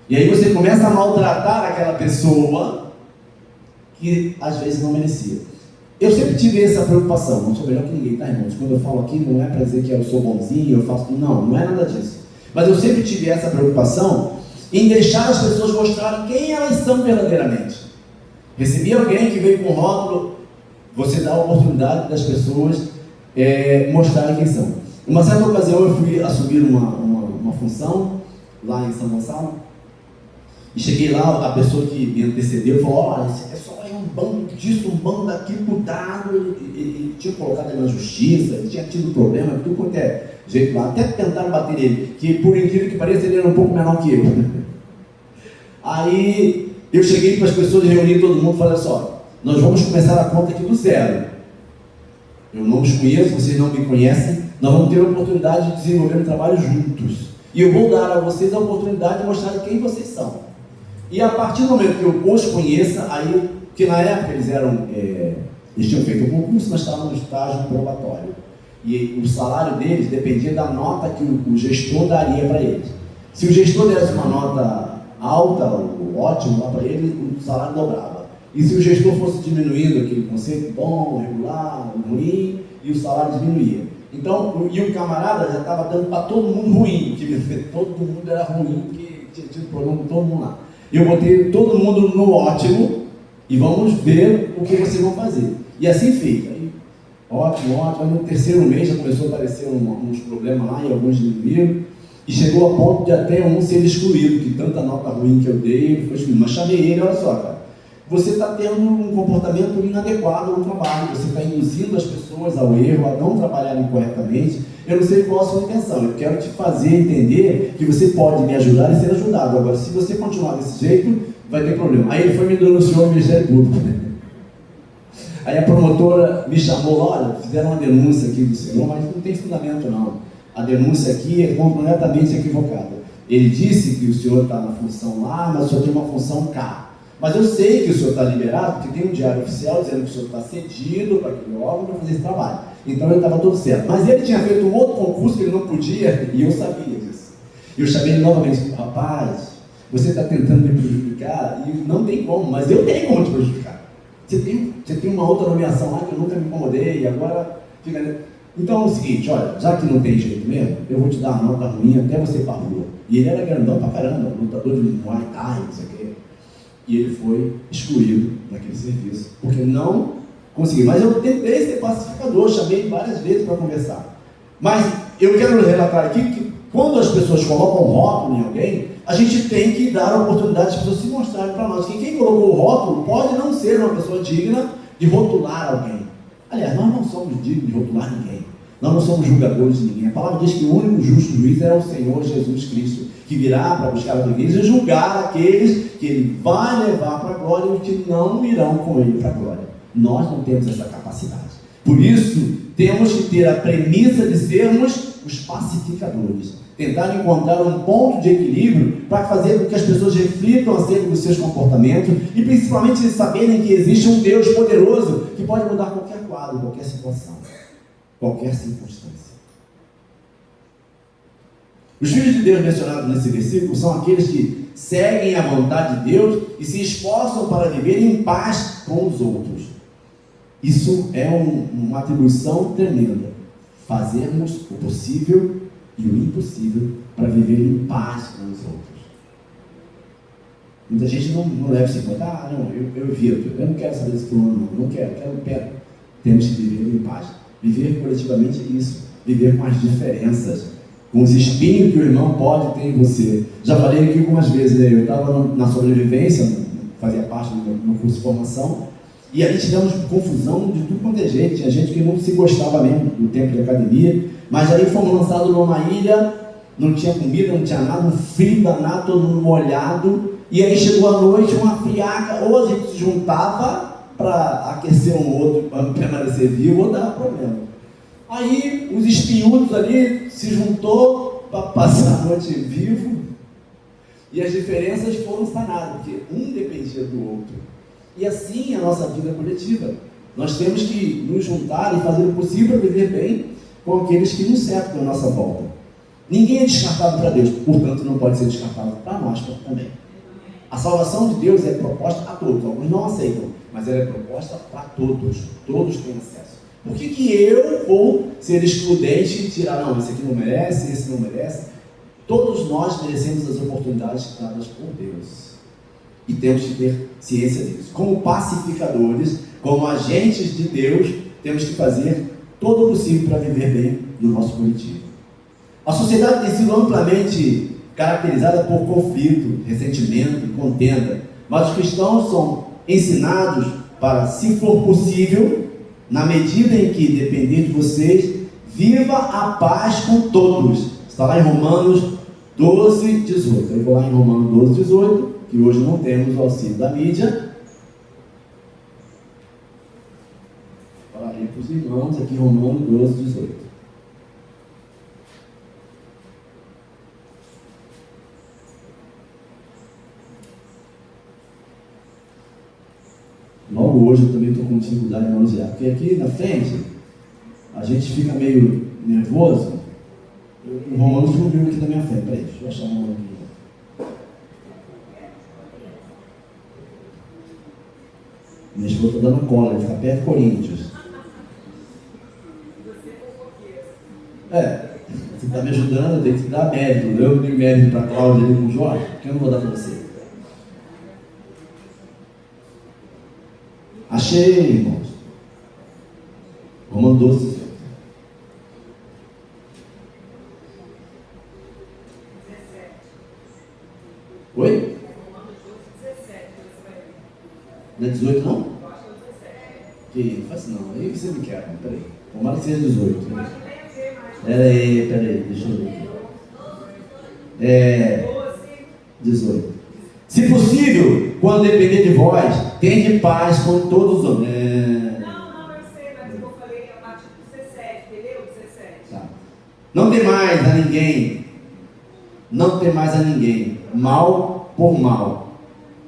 E aí você começa a maltratar aquela pessoa que às vezes não merecia. Eu sempre tive essa preocupação, não sou melhor que ninguém, tá, irmãos? Quando eu falo aqui, não é para dizer que eu sou bonzinho, eu faço... Não é nada disso. Mas eu sempre tive essa preocupação em deixar as pessoas mostrarem quem elas são verdadeiramente. Recebi alguém que veio com rótulo, você dá a oportunidade das pessoas mostrarem quem são. Uma certa ocasião eu fui assumir uma função lá em São Gonçalo, e cheguei lá, a pessoa que me antecedeu falou, olha, esse pessoal é um bando disso, um bando daquilo, cuidado, ele tinha colocado ele na justiça, ele tinha tido problema, tudo quanto é jeito lá, até tentaram bater nele, que por incrível que pareça ele era um pouco menor que eu. Aí eu cheguei para as pessoas, reuni todo mundo e falei assim, ó, nós vamos começar a conta aqui do zero. Eu não os conheço, vocês não me conhecem, nós vamos ter a oportunidade de desenvolver um trabalho juntos. E eu vou dar a vocês a oportunidade de mostrar quem vocês são. E a partir do momento que eu os conheça, aí, que na época eles tinham feito um concurso, mas estavam no estágio probatório. E o salário deles dependia da nota que o gestor daria para eles. Se o gestor desse uma nota alta, ou ótimo lá para eles, o salário dobrava. E se o gestor fosse diminuindo aquele conceito, bom, regular, ruim, e o salário diminuía. Então, e o camarada já estava dando para todo mundo ruim, que todo mundo era ruim, que tinha tido problema com todo mundo lá. Eu botei todo mundo no ótimo, e vamos ver o que vocês vão fazer. E assim fica. Aí, ótimo. Aí no terceiro mês já começou a aparecer uns problemas lá, e alguns diminuíram, e chegou a ponto de até um ser excluído, que tanta nota ruim que eu dei, ele foi excluído. Mas chamei ele, olha só, cara, você está tendo um comportamento inadequado no trabalho, você está induzindo as pessoas ao erro, a não trabalharem corretamente. Eu não sei qual a sua intenção, eu quero te fazer entender que você pode me ajudar e ser ajudado. Agora, se você continuar desse jeito, vai ter problema. Aí ele foi me denunciou ao Ministério Público. Aí a promotora me chamou, olha, fizeram uma denúncia aqui do senhor, mas não tem fundamento não. A denúncia aqui é completamente equivocada. Ele disse que o senhor está na função lá, mas o senhor tem uma função cá. Mas eu sei que o senhor está liberado, porque tem um diário oficial dizendo que o senhor está cedido para aquele órgão para fazer esse trabalho. Então ele estava tudo certo. Mas ele tinha feito um outro concurso que ele não podia, e eu sabia disso. E eu chamei ele novamente, rapaz, você está tentando me prejudicar, e não tem como, mas eu tenho como te prejudicar. Você tem uma outra nomeação lá que eu nunca me incomodei, e agora fica... Então é o seguinte, olha, já que não tem jeito mesmo, eu vou te dar uma nota ruim até você ir para a rua. E ele era grandão pra caramba, lutador de Muay Thai, não sei o quê. e ele foi excluído daquele serviço, porque não conseguiu. Mas eu tentei ser pacificador, chamei várias vezes para conversar. Mas eu quero relatar aqui que quando as pessoas colocam rótulo em alguém, a gente tem que dar a oportunidade de pessoas se mostrarem para nós que quem colocou o rótulo pode não ser uma pessoa digna de rotular alguém. Aliás, nós não somos dignos de rotular ninguém. Nós não somos julgadores de ninguém. A palavra diz que o único justo juiz é o Senhor Jesus Cristo, que virá para buscar a igreja e julgar aqueles que ele vai levar para a glória e os que não irão com ele para a glória. Nós não temos essa capacidade. Por isso, temos que ter a premissa de sermos os pacificadores. Tentar encontrar um ponto de equilíbrio para fazer com que as pessoas reflitam acerca dos seus comportamentos e principalmente saberem que existe um Deus poderoso que pode mudar qualquer quadro, qualquer situação, qualquer circunstância. Os filhos de Deus mencionados nesse versículo são aqueles que seguem a vontade de Deus e se esforçam para viver em paz com os outros. Isso é uma atribuição tremenda. Fazermos o possível e o impossível para viver em paz com os outros. Muita gente não leva isso em conta. Eu evito, eu não quero saber desse plano, não quero. Temos que viver em paz. Viver coletivamente é isso. Viver com as diferenças, com os espinhos que o irmão pode ter em você. Já falei aqui algumas vezes, né? Eu estava na sobrevivência, fazia parte do curso de formação, e ali tivemos confusão de tudo quanto é jeito. Tinha gente que não se gostava mesmo do tempo de academia, mas ali fomos lançados numa ilha, não tinha comida, não tinha nada, um frio danado, todo mundo molhado, e aí chegou a noite, uma friaca, ou a gente se juntava para aquecer um outro, para permanecer vivo, ou dava problema. Aí os espinhudos ali se juntou para passar a noite vivo, e as diferenças foram sanadas, porque um dependia do outro. E assim é a nossa vida coletiva. Nós temos que nos juntar e fazer o possível para viver bem com aqueles que nos cercam à nossa volta. Ninguém é descartado para Deus, portanto não pode ser descartado para nós também. A salvação de Deus é proposta a todos. Alguns não aceitam, mas ela é proposta para todos. Todos têm acesso. Por que eu vou ser excludente e tirar, não, esse aqui não merece, esse não merece? Todos nós merecemos as oportunidades dadas por Deus. E temos que ter ciência disso. Como pacificadores, como agentes de Deus, temos que fazer todo o possível para viver bem no nosso coletivo. A sociedade tem sido amplamente caracterizada por conflito, ressentimento e contenda, mas os cristãos são ensinados para, se for possível, na medida em que depender de vocês, viva a paz com todos. Está lá em Romanos 12, 18. Eu vou lá em Romanos 12, 18, que hoje não temos o auxílio da mídia. Falarei para os irmãos aqui, Romanos 12, 18. Logo hoje eu também estou com dificuldade em manusear, porque aqui na frente a gente fica meio nervoso. O Romanos subiu aqui na minha frente. Peraí, deixa eu achar o Romanos aqui. Minha esposa está dando cola, ele fica perto de Coríntios. Você está me ajudando, eu tenho que dar mérito. Eu dei mérito para a Cláudia ali com o Jorge, que eu não vou dar para você. Achei, irmãos. Romanos 12, 18. Oi? Não é 18 não? Que não faz isso não, aí você me quer, peraí. Tomara que seja 18. Né? Peraí, deixa eu ver aqui. 18. Se possível, quando depender de vós, tende paz com todos os homens. Não, eu sei, mas eu falei a partir do 17, entendeu? 17. Tá. Não tem mais a ninguém mal por mal.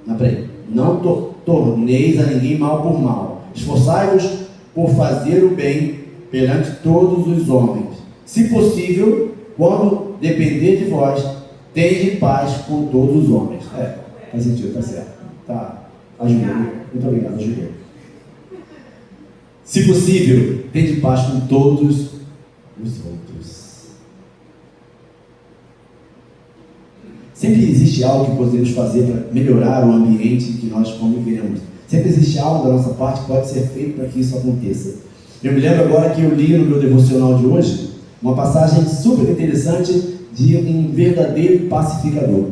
Não, peraí. Não torneis a ninguém mal por mal. Esforçai-vos por fazer o bem perante todos os homens. Se possível, quando depender de vós, tende paz com todos os homens. Faz sentido, está certo. Tá, ajudou. Muito obrigado, ajudou. Se possível, tende paz com todos os outros. Sempre existe algo que podemos fazer para melhorar o ambiente que nós conviveremos. Sempre existe algo da nossa parte que pode ser feito para que isso aconteça. Eu me lembro agora que eu li no meu devocional de hoje uma passagem super interessante de um verdadeiro pacificador.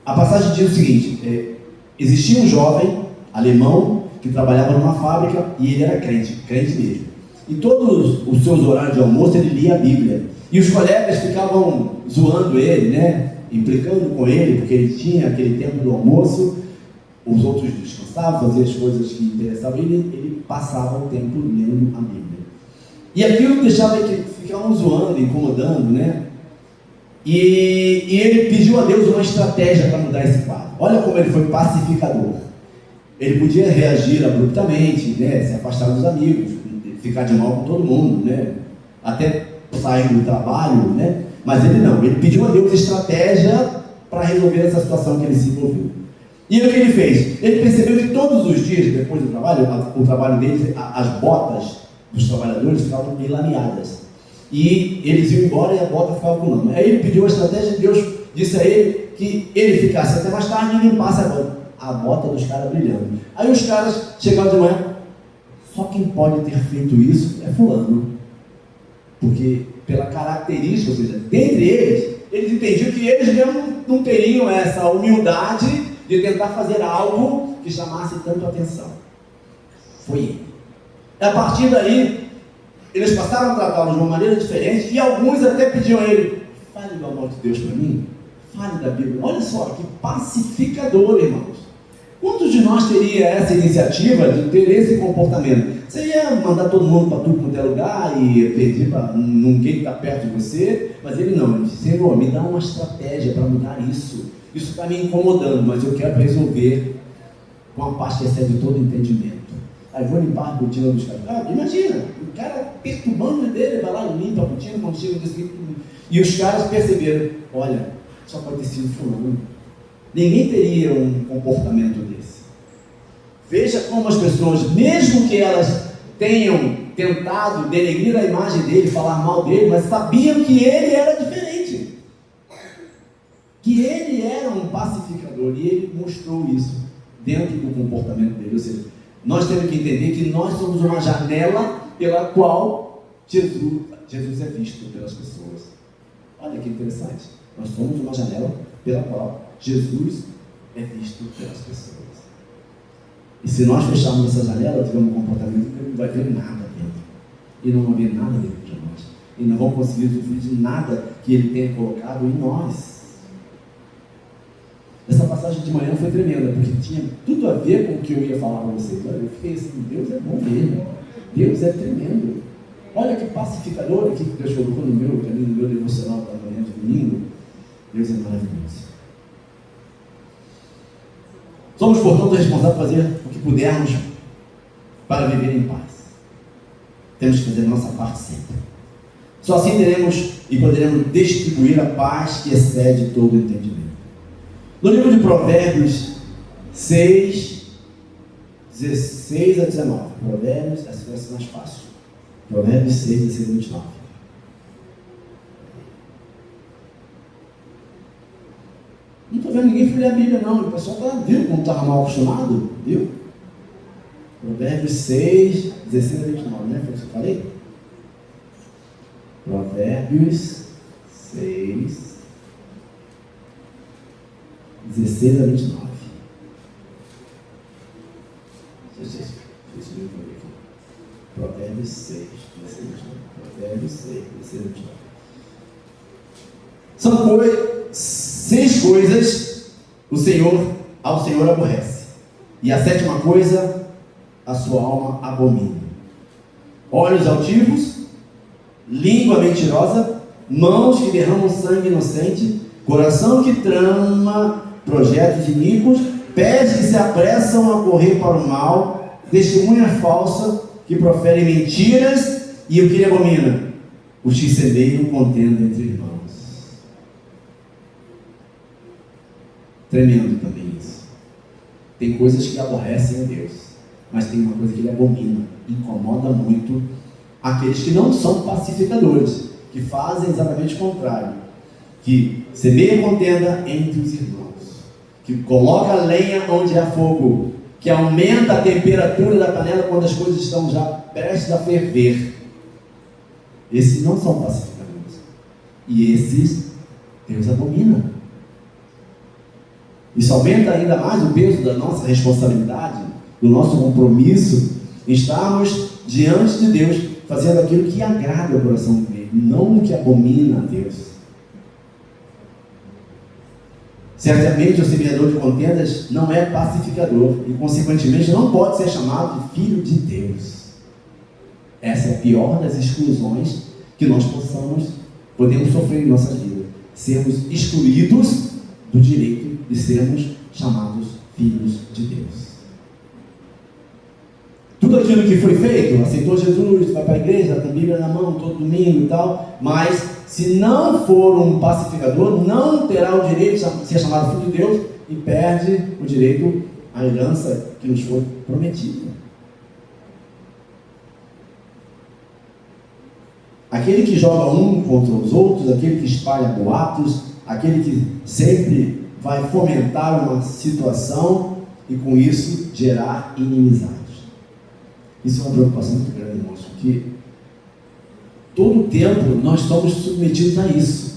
A passagem diz o seguinte: existia um jovem alemão que trabalhava numa fábrica e ele era crente mesmo. E todos os seus horários de almoço ele lia a Bíblia. E os colegas ficavam zoando ele, né? Implicando com ele, porque ele tinha aquele tempo do almoço. Os outros descansavam, faziam as coisas que interessavam ele passava o tempo lendo a Bíblia. E aquilo deixava ele, ficavam zoando, incomodando, né? E ele pediu a Deus uma estratégia para mudar esse quadro. Olha como ele foi pacificador. Ele podia reagir abruptamente, né? Se afastar dos amigos, ficar de mal com todo mundo, né? Até sair do trabalho, né? Mas ele não, ele pediu a Deus estratégia para resolver essa situação que ele se envolveu. E o que ele fez? Ele percebeu que todos os dias, depois do trabalho, o trabalho deles, as botas dos trabalhadores ficavam meio lameadas. E eles iam embora e a bota ficava com lama. Aí ele pediu a estratégia e Deus disse a ele que ele ficasse até mais tarde e limpasse a bota dos caras brilhando. Aí os caras chegavam de manhã, só quem pode ter feito isso é fulano. Porque pela característica, ou seja, dentre eles entendiam que eles mesmo não teriam essa humildade de tentar fazer algo que chamasse tanto atenção. Foi ele. A partir daí, eles passaram a tratá-lo de uma maneira diferente e alguns até pediam a ele: fale do amor de Deus para mim, fale da Bíblia. Olha só, que pacificador, irmãos. Quantos de nós teria essa iniciativa de ter esse comportamento? Você ia mandar todo mundo para tudo quanto é lugar e pedir para ninguém estar perto de você, mas ele não. Ele disse: Senhor, me dá uma estratégia para mudar isso. Isso está me incomodando, mas eu quero resolver com a paz que excede todo entendimento. Aí vou limpar a botina dos caras. Imagina, o cara perturbando dele, vai lá e limpa a botina, quando chega no seguinte. E os caras perceberam: olha, só pode ter sido fulano. Ninguém teria um comportamento desse. Veja como as pessoas, mesmo que elas tenham tentado denegrir a imagem dele, falar mal dele, mas sabiam que ele era diferente. Que ele era um pacificador e ele mostrou isso dentro do comportamento dele. Ou seja, nós temos que entender que nós somos uma janela pela qual Jesus é visto pelas pessoas. Olha que interessante. Nós somos uma janela pela qual Jesus é visto pelas pessoas. E se nós fecharmos essa janela, tivermos um comportamento que não vai ver nada dentro. E não vai ver nada dentro de nós. E não vamos conseguir usufruir de nada que Ele tenha colocado em nós. Essa passagem de manhã foi tremenda, porque tinha tudo a ver com o que eu ia falar para vocês. Olha, eu fiquei assim: Deus é bom mesmo. Deus é tremendo. Olha que pacificador aqui que Deus colocou no meu devocional da manhã de domingo. Deus é maravilhoso. Somos, portanto, responsáveis por fazer o que pudermos para viver em paz. Temos que fazer a nossa parte sempre. Só assim teremos e poderemos distribuir a paz que excede todo entendimento. No livro de Provérbios 6, 16 a 19. Provérbios, essa vai ser mais fácil. Provérbios 6, 16 a 29. Não estou vendo ninguém ler a Bíblia, não. O pessoal está, viu como estava mal acostumado? Viu? Provérbios 6, 16 a 29, né? Foi isso que eu falei? Provérbios 6, 16 a 29. Provérbios 6, 16 a 29. Provérbios 6, 16 a 29. São 6 coisas ao Senhor aborrece. E a 7ª coisa, a sua alma abomina: olhos altivos, língua mentirosa, mãos que derramam sangue inocente, coração que trama projetos iníquos, pés que se apressam a correr para o mal, testemunha falsa que profere mentiras, e o que ele abomina? Os que semeiam contenda entre irmãos. Tremendo também isso. Tem coisas que aborrecem a Deus, mas tem uma coisa que ele abomina, incomoda muito aqueles que não são pacificadores, que fazem exatamente o contrário, que semeia contenda entre os irmãos, que coloca lenha onde há fogo, que aumenta a temperatura da panela quando as coisas estão já prestes a ferver. Esses não são pacificadores. E esses Deus abomina. Isso aumenta ainda mais o peso da nossa responsabilidade, do nosso compromisso em estarmos diante de Deus, fazendo aquilo que agrada o coração dele, não o que abomina a Deus. Certamente o semeador de contendas não é pacificador e, consequentemente, não pode ser chamado de filho de Deus. Essa é a pior das exclusões que nós podemos sofrer em nossa vida. Sermos excluídos do direito de sermos chamados filhos de Deus. Tudo aquilo que foi feito, aceitou Jesus, vai para a igreja, tem Bíblia na mão todo domingo e tal, mas se não for um pacificador, não terá o direito de ser chamado filho de Deus e perde o direito à herança que nos foi prometida. Aquele que joga um contra os outros, aquele que espalha boatos, aquele que sempre vai fomentar uma situação e com isso gerar inimizade. Isso é uma preocupação muito grande, irmãos, porque todo o tempo nós somos submetidos a isso.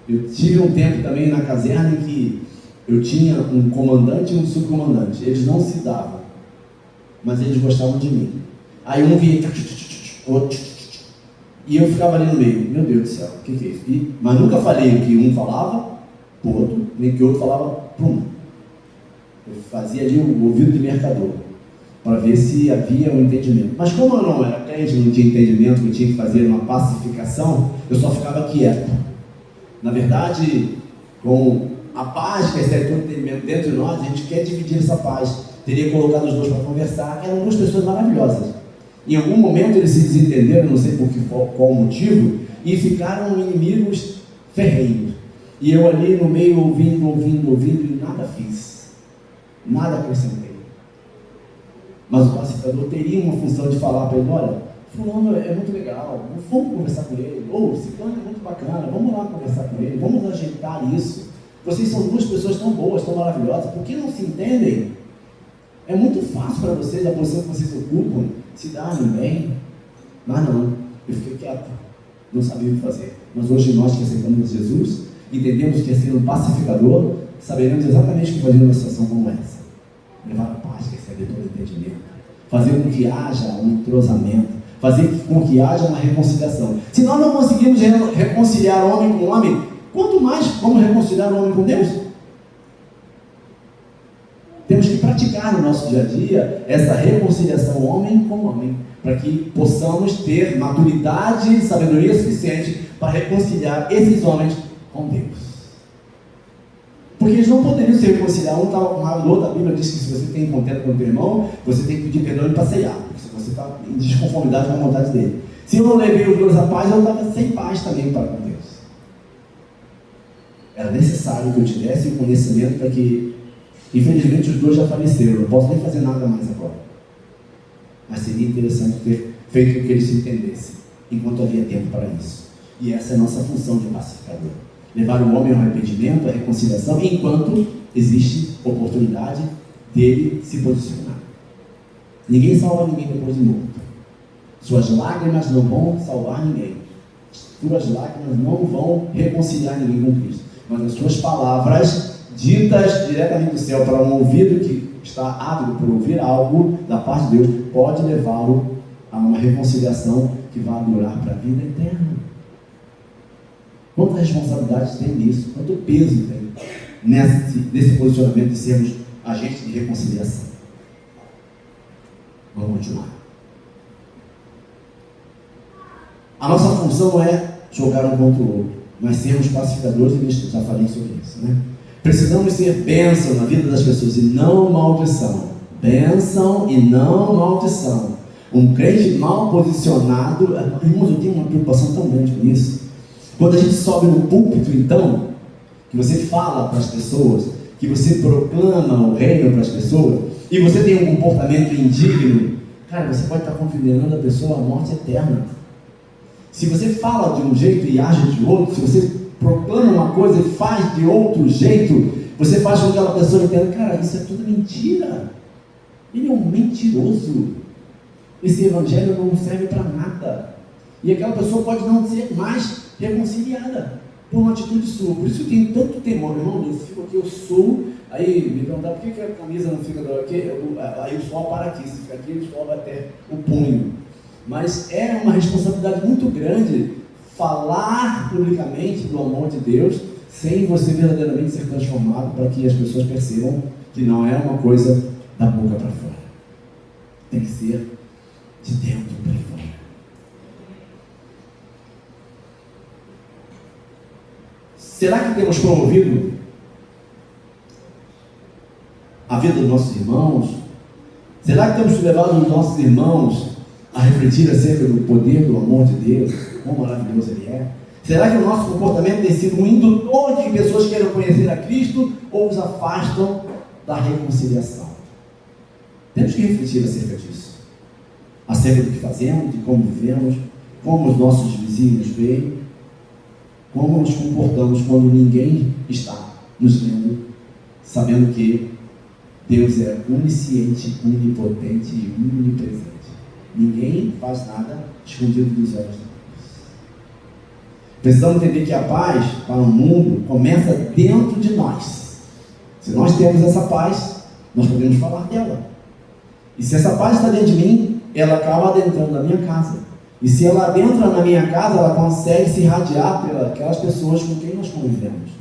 Eu tive um tempo também na caserna em que eu tinha um comandante e um subcomandante. Eles não se davam, mas eles gostavam de mim. Aí um vinha, outro, e eu ficava ali no meio. Meu Deus do céu, o que é isso? Mas nunca falei o que um falava para o outro, nem o que o outro falava para um. Eu fazia ali o ouvido de mercador, para ver se havia um entendimento. Mas como eu não era crente, não tinha entendimento, que eu tinha que fazer uma pacificação, eu só ficava quieto. Na verdade, com a paz que excede todo entendimento dentro de nós, a gente quer dividir essa paz. Teria colocado os dois para conversar, eram duas pessoas maravilhosas. Em algum momento eles se desentenderam, não sei qual motivo, e ficaram inimigos ferrenhos. E eu ali no meio ouvindo, e nada fiz. Nada acrescentei. Mas o pacificador teria uma função de falar para ele: olha, fulano é muito legal, vamos conversar com ele, ou ciclano é muito bacana, vamos lá conversar com ele, vamos ajeitar isso. Vocês são duas pessoas tão boas, tão maravilhosas, por que não se entendem? É muito fácil para vocês, a posição que vocês ocupam, se darem bem. Mas não, eu fiquei quieto, não sabia o que fazer. Mas hoje nós que aceitamos Jesus, entendemos que ser um pacificador, saberemos exatamente o que fazer numa situação como essa. Levar a paz, que excede todo entendimento, fazer com que haja um entrosamento, fazer com que haja uma reconciliação. Se nós não conseguimos reconciliar homem com homem, quanto mais vamos reconciliar o homem com Deus? Temos que praticar no nosso dia a dia essa reconciliação homem com homem, para que possamos ter maturidade e sabedoria suficiente para reconciliar esses homens com Deus. Porque eles não poderiam se reconciliar. Um outro, a Bíblia diz que se você tem contento com o teu irmão, você tem que pedir perdão e passear, porque se você está em desconformidade com a vontade dele. Se eu não levei os dois à paz, eu estava sem paz também para com Deus. Era necessário que eu tivesse o conhecimento para que, infelizmente, os dois já faleceram. Eu não posso nem fazer nada mais agora. Mas seria interessante ter feito com que eles se entendessem, enquanto havia tempo para isso. E essa é a nossa função de pacificador. Levar o homem ao arrependimento, à reconciliação, enquanto existe oportunidade dele se posicionar. Ninguém salva ninguém depois de morto. Suas lágrimas não vão salvar ninguém. Suas lágrimas não vão reconciliar ninguém com Cristo. Mas as suas palavras, ditas diretamente do céu para um ouvido que está ávido por ouvir algo da parte de Deus, pode levá-lo a uma reconciliação que vai durar para a vida eterna. Quanta responsabilidade tem nisso, quanto peso tem nesse posicionamento de sermos agentes de reconciliação. Vamos continuar. A nossa função não é jogar um contra o outro, mas sermos pacificadores, e já falei sobre isso, né? Precisamos ser bênção na vida das pessoas e não maldição. Bênção e não maldição. Um crente mal posicionado, irmãos, eu tenho uma preocupação tão grande com isso. Quando a gente sobe no púlpito, então, que você fala para as pessoas, que você proclama o reino para as pessoas, e você tem um comportamento indigno, cara, você pode estar condenando a pessoa à morte eterna. Se você fala de um jeito e age de outro, se você proclama uma coisa e faz de outro jeito, você faz com que aquela pessoa entenda, cara, isso é tudo mentira. Ele é um mentiroso. Esse evangelho não serve para nada. E aquela pessoa pode não ser mais reconciliada por uma atitude sua. Por isso eu tenho tanto temor, irmão. Eu fico aqui, eu sou. Aí me perguntar por que a camisa não fica aqui? Aí o suor para aqui. Se fica aqui, o suor vai até o punho. Mas é uma responsabilidade muito grande falar publicamente do amor de Deus sem você verdadeiramente ser transformado, para que as pessoas percebam que não é uma coisa da boca para fora. Tem que ser de dentro para fora. Será que temos promovido a vida dos nossos irmãos? Será que temos levado os nossos irmãos a refletir acerca do poder do amor de Deus, quão maravilhoso Ele é? Será que o nosso comportamento tem sido um indutor de que pessoas queiram conhecer a Cristo ou os afastam da reconciliação? Temos que refletir acerca disso, acerca do que fazemos, de como vivemos, como os nossos vizinhos veem, como nos comportamos quando ninguém está nos vendo, sabendo que Deus é onisciente, onipotente e onipresente. Ninguém faz nada escondido dos olhos de Deus. Precisamos entender que a paz para o mundo começa dentro de nós. Se nós temos essa paz, nós podemos falar dela. E se essa paz está dentro de mim, ela acaba adentrando na minha casa. E se ela adentra na minha casa, ela consegue se irradiar pelas pessoas com quem nós convivemos.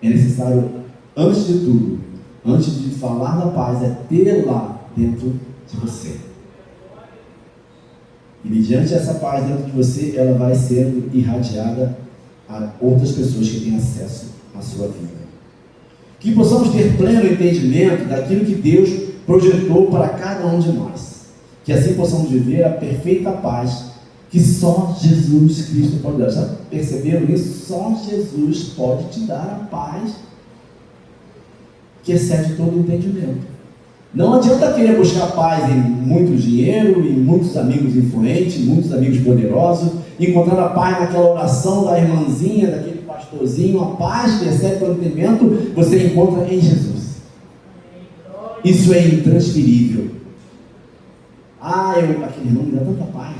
É necessário, antes de tudo, antes de falar da paz, é ter lá dentro de você. E mediante essa paz dentro de você, ela vai sendo irradiada a outras pessoas que têm acesso à sua vida. Que possamos ter pleno entendimento daquilo que Deus projetou para cada um de nós. Que assim possamos viver a perfeita paz que só Jesus Cristo pode dar. Já perceberam isso? Só Jesus pode te dar a paz que excede todo o entendimento. Não adianta querer buscar paz em muito dinheiro, em muitos amigos influentes, muitos amigos poderosos, encontrando a paz naquela oração da irmãzinha, daquele pastorzinho. A paz que excede todo o entendimento, você encontra em Jesus. Isso é intransferível. Aquele irmão me dá tanta paz,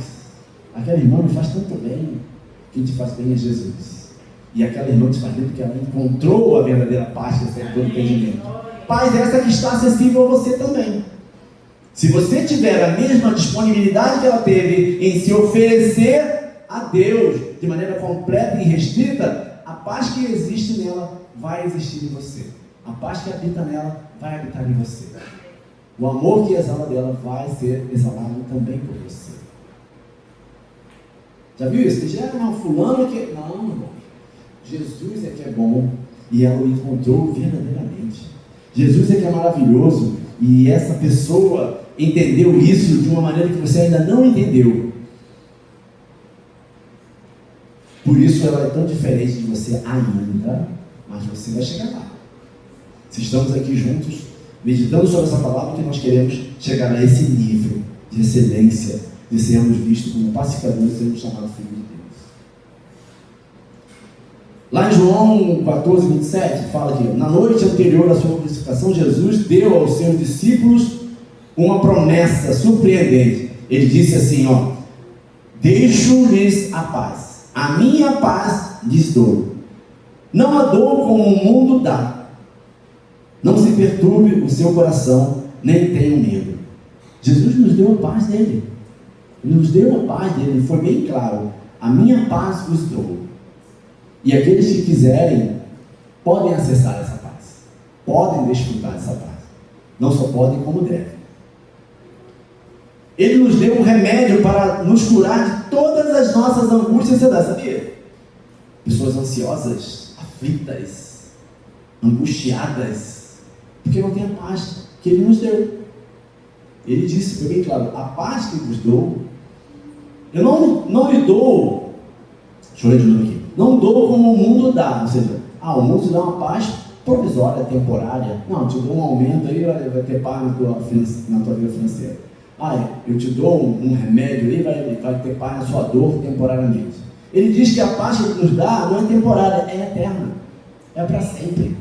aquela irmã me faz tanto bem. Quem te faz bem é Jesus. E aquela irmã te faz bem porque ela encontrou a verdadeira paz que excede todo o entendimento. Paz essa que está acessível a você também. Se você tiver a mesma disponibilidade que ela teve em se oferecer a Deus de maneira completa e restrita, a paz que existe nela vai existir em você. A paz que habita nela vai habitar em você. O amor que exala dela vai ser exalado também por você. Já viu isso? Não, fulano que... Não, irmão. Jesus é que é bom e ela o encontrou verdadeiramente. Jesus é que é maravilhoso e essa pessoa entendeu isso de uma maneira que você ainda não entendeu. Por isso ela é tão diferente de você ainda, mas você vai chegar lá. Se estamos aqui juntos, meditando sobre essa palavra, que nós queremos chegar a esse nível de excelência, de sermos vistos como pacificadores e sermos chamados filhos de Deus. Lá em João 14, 27, fala que na noite anterior à sua crucificação, Jesus deu aos seus discípulos uma promessa surpreendente. Ele disse assim, deixo-lhes a paz, a minha paz lhes dou. Não a dou como o mundo dá. Não se perturbe o seu coração, nem tenha medo. Jesus nos deu a paz dele. Ele nos deu a paz dele, foi bem claro. A minha paz vos dou. E aqueles que quiserem, podem acessar essa paz. Podem desfrutar dessa paz. Não só podem, como devem. Ele nos deu um remédio para nos curar de todas as nossas angústias e ansiedades, sabia? Pessoas ansiosas, aflitas, angustiadas, porque não tem a paz que Ele nos deu. Ele disse, foi bem claro, a paz que vos dou, eu não lhe dou, deixa eu ler de novo aqui, não dou como o mundo dá, ou seja, o mundo te dá uma paz provisória, temporária. Não, te dou um aumento aí, vai ter paz na tua vida financeira. Eu te dou um remédio aí, vai ter paz na sua dor temporariamente. Ele diz que a paz que Ele nos dá não é temporária, é eterna, é para sempre.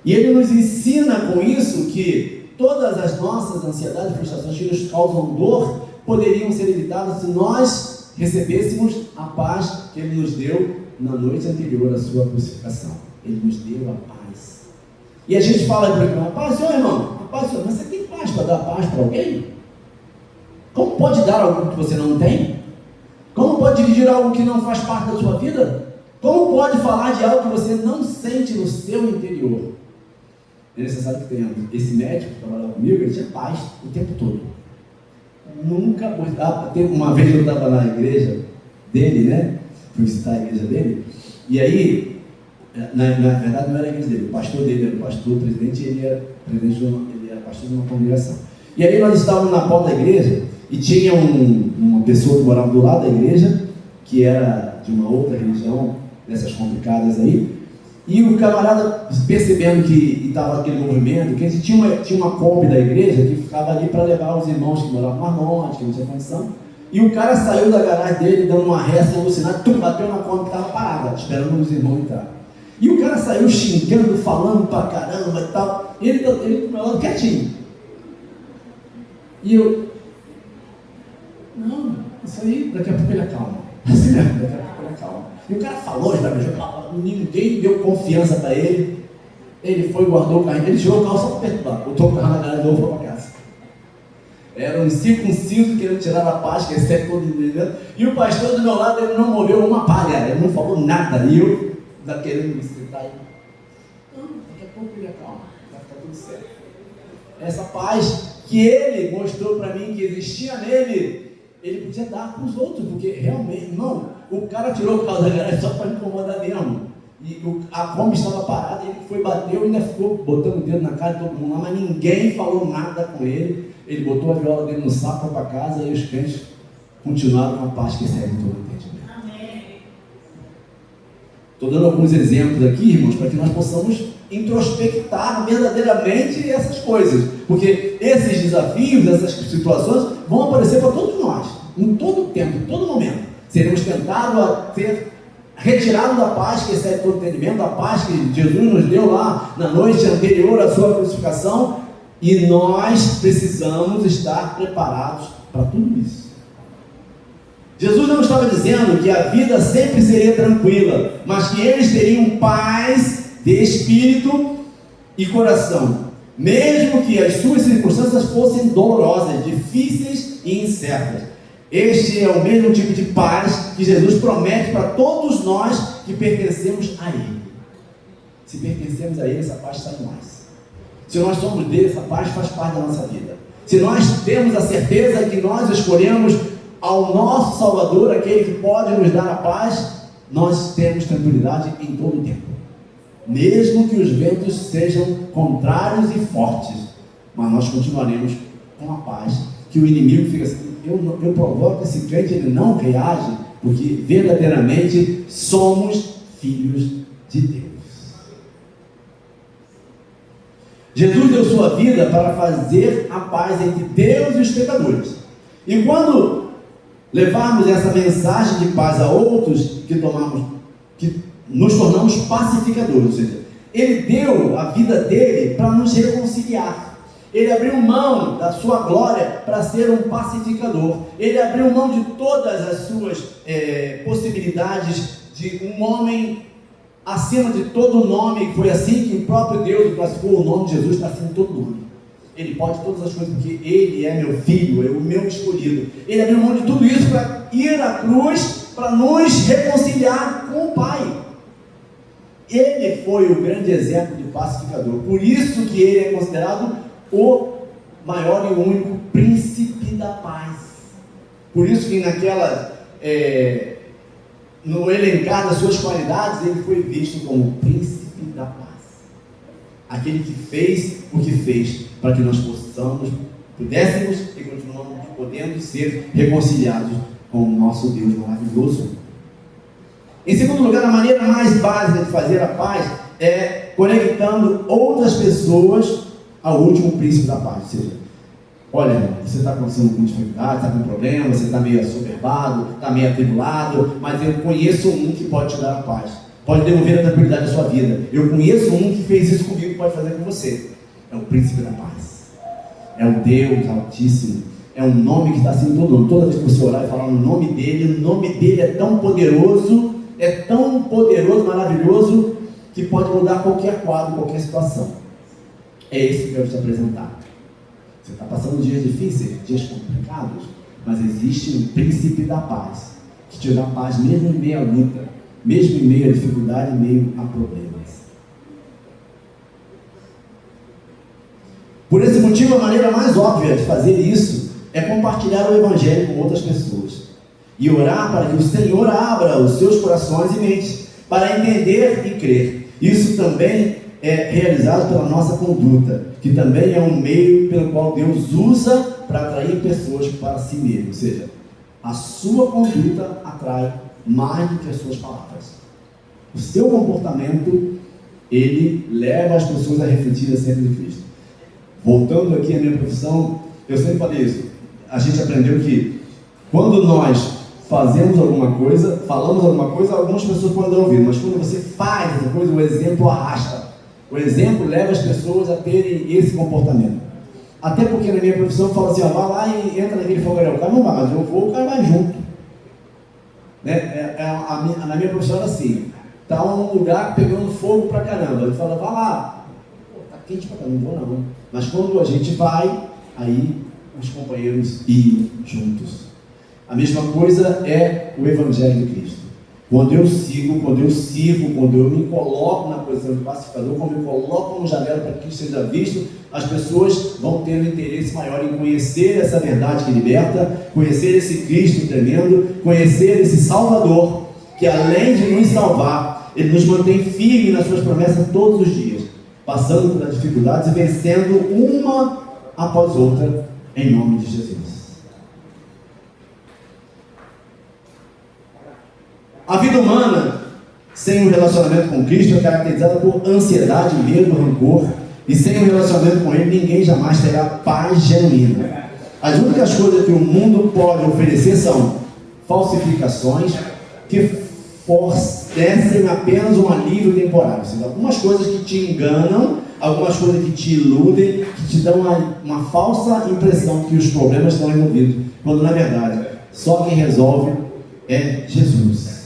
E Ele nos ensina com isso que todas as nossas ansiedades e frustrações que nos causam dor poderiam ser evitadas se nós recebêssemos a paz que Ele nos deu na noite anterior à sua crucificação. Ele nos deu a paz. E a gente fala para ele, paz, senhor irmão, paz, senhor, mas você tem paz para dar paz para alguém? Como pode dar algo que você não tem? Como pode dividir algo que não faz parte da sua vida? Como pode falar de algo que você não sente no seu interior? É necessário que tenha. Esse médico que trabalhava comigo, ele tinha paz o tempo todo. Nunca. Uma vez eu estava na igreja dele, né? Fui visitar a igreja dele. E aí, na verdade não era a igreja dele, o pastor dele era o pastor, o presidente, ele era pastor de uma congregação. E aí nós estávamos na porta da igreja e tinha uma pessoa que morava do lado da igreja, que era de uma outra religião, dessas complicadas aí, e o camarada, percebendo que estava aquele movimento, que tinha uma Kombi da igreja que ficava ali para levar os irmãos que moravam mais longe, que não tinha condição, e o cara saiu da garagem dele dando uma ré sem alucinar, bateu na Kombi que estava parada, esperando os irmãos entrar. E o cara saiu xingando, falando pra caramba e tal, e ele do meu lado quietinho. E eu, não, isso aí, daqui a pouco ele acalma. Assim mesmo, daqui a pouco ele acalma. E o cara falou, ninguém deu confiança para ele. Ele foi, guardou o carrinho, ele tirou o carro só para perturbar, botou o carro na garagem e voltou para casa. Era um circunciso querendo tirar a paz, que recebe todo mundo. E o pastor do meu lado, ele não moveu uma palha, ele não falou nada. E eu, querendo me sentar aí, não, daqui a pouco ele acalma, vai ficar tudo certo. Essa paz que ele mostrou para mim que existia nele, ele podia dar para os outros, porque realmente, irmão, o cara tirou o carro da garagem só para incomodar mesmo. E a Kombi estava parada, ele foi, bateu e ainda ficou botando o dedo na cara de todo mundo lá, mas ninguém falou nada com ele. Ele botou a viola dele no saco para casa e os crentes continuaram com a paz que excede todo o entendimento. Estou dando alguns exemplos aqui, irmãos, para que nós possamos introspectar verdadeiramente essas coisas, porque esses desafios, essas situações vão aparecer para todos nós, em todo tempo, em todo momento. Seremos tentados a ser retirados da paz que excede todo entendimento, da paz que Jesus nos deu lá na noite anterior à sua crucificação, e nós precisamos estar preparados para tudo isso. Jesus não estava dizendo que a vida sempre seria tranquila, mas que eles teriam paz de espírito e coração, mesmo que as suas circunstâncias fossem dolorosas, difíceis e incertas. Este é o mesmo tipo de paz que Jesus promete para todos nós que pertencemos a Ele. Se pertencemos a Ele, essa paz está em nós. Se nós somos dele, essa paz faz parte da nossa vida. Se nós temos a certeza que nós escolhemos ao nosso Salvador, aquele que pode nos dar a paz, nós temos tranquilidade em todo o tempo. Mesmo que os ventos sejam contrários e fortes, mas nós continuaremos com a paz. Que o inimigo fica assim, eu provoco esse crente, ele não reage, porque verdadeiramente somos filhos de Deus. Jesus deu sua vida para fazer a paz entre Deus e os pecadores. E quando levarmos essa mensagem de paz a outros, que nos tornamos pacificadores, ou seja, Ele deu a vida dele para nos reconciliar. Ele abriu mão da sua glória para ser um pacificador. Ele abriu mão de todas as suas possibilidades de um homem acima de todo nome. Foi assim que o próprio Deus classificou o nome de Jesus, está acima de todo nome. Ele pode todas as coisas porque Ele é meu filho, é o meu escolhido. Ele abriu mão de tudo isso para ir à cruz, para nos reconciliar com o Pai. Ele foi o grande exemplo de pacificador. Por isso que Ele é considerado o maior e único príncipe da paz. Por isso que no elencar das suas qualidades, ele foi visto como o príncipe da paz. Aquele que fez o que fez para que nós pudéssemos e continuamos podendo ser reconciliados com o nosso Deus maravilhoso. Em segundo lugar, a maneira mais básica de fazer a paz é conectando outras pessoas ao último príncipe da paz. Ou seja, Olha, irmão, você está passando com dificuldade, está com problema, você está meio assoberbado, está meio atribulado, mas eu conheço um que pode te dar a paz, pode devolver a tranquilidade da sua vida. Eu conheço um que fez isso comigo e pode fazer com você. É o príncipe da paz. É o Deus Altíssimo. É um nome que está assim todo nome. Toda vez que você orar e falar o nome dele é tão poderoso, maravilhoso, que pode mudar qualquer quadro, qualquer situação. É esse que eu quero te apresentar. Você está passando dias difíceis, dias complicados, mas existe um príncipe da paz, que te dá paz mesmo em meio à luta, mesmo em meio à dificuldade, em meio a problemas. Por esse motivo, a maneira mais óbvia de fazer isso é compartilhar o Evangelho com outras pessoas e orar para que o Senhor abra os seus corações e mentes para entender e crer. Isso também é realizado pela nossa conduta, que também é um meio pelo qual Deus usa para atrair pessoas para si mesmo. Ou seja, a sua conduta atrai mais do que as suas palavras. O seu comportamento, ele leva as pessoas a refletir sempre de Cristo. Voltando aqui à minha profissão, eu sempre falei isso. A gente aprendeu que quando nós fazemos alguma coisa, falamos alguma coisa, algumas pessoas podem ouvir, mas quando você faz essa coisa, o exemplo arrasta. O exemplo leva as pessoas a terem esse comportamento. Até porque na minha profissão eu falo assim, vai lá e entra naquele fogaréu. O cara não vai, mas eu vou, o cara vai junto. Né? Na minha profissão era assim, está um lugar pegando fogo pra caramba. Ele fala, vai lá. Pô, tá quente pra caramba, não vou não. Mas quando a gente vai, aí os companheiros iam juntos. A mesma coisa é o Evangelho de Cristo. Quando eu sigo, quando eu sirvo, quando eu me coloco na posição de pacificador, quando eu me coloco como janela para que Cristo seja visto, as pessoas vão ter um interesse maior em conhecer essa verdade que liberta, conhecer esse Cristo tremendo, conhecer esse Salvador, que além de nos salvar, Ele nos mantém firme nas suas promessas todos os dias, passando pelas dificuldades e vencendo uma após outra, em nome de Jesus. A vida humana, sem um relacionamento com Cristo, é caracterizada por ansiedade, medo, rancor, e sem um relacionamento com Ele, ninguém jamais terá paz genuína. As únicas coisas que o mundo pode oferecer são falsificações que fornecem apenas um alívio temporário. Ou seja, algumas coisas que te enganam, algumas coisas que te iludem, que te dão uma falsa impressão que os problemas estão resolvidos, quando na verdade só quem resolve é Jesus.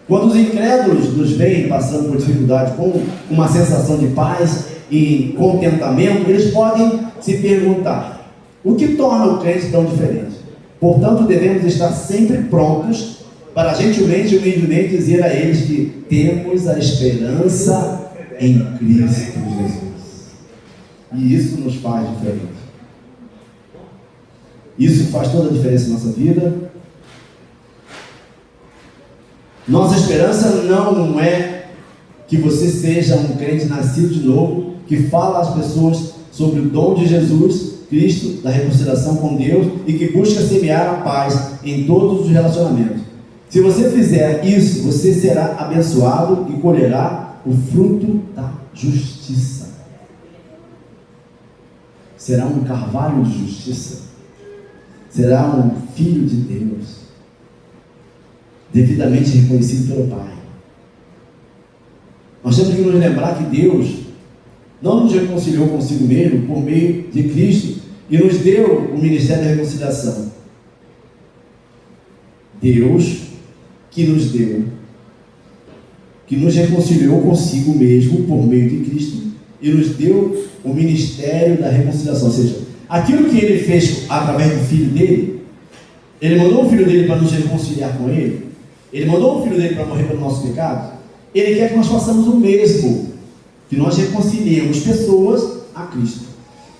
Quando os incrédulos nos veem passando por dificuldade com uma sensação de paz e contentamento, eles podem se perguntar: o que torna o crente tão diferente? Portanto, devemos estar sempre prontos para gentilmente e humildemente dizer a eles que temos a esperança em Cristo Jesus. E isso nos faz diferente. Isso faz toda a diferença na nossa vida. Nossa esperança não é que você seja um crente nascido de novo, que fala às pessoas sobre o dom de Jesus Cristo, da reconciliação com Deus, e que busca semear a paz em todos os relacionamentos. Se você fizer isso, você será abençoado e colherá o fruto da justiça. Será um carvalho de justiça. Será um filho de Deus, devidamente reconhecido pelo Pai. Nós temos que nos lembrar que Deus não nos reconciliou consigo mesmo por meio de Cristo e nos deu o ministério da reconciliação. Deus que nos deu, que nos reconciliou consigo mesmo por meio de Cristo e nos deu o ministério da reconciliação. Ou seja, aquilo que Ele fez através do Filho dele, Ele mandou o Filho dele para nos reconciliar com Ele, Ele mandou o Filho dele para morrer pelo nosso pecado. Ele quer que nós façamos o mesmo, que nós reconciliemos pessoas a Cristo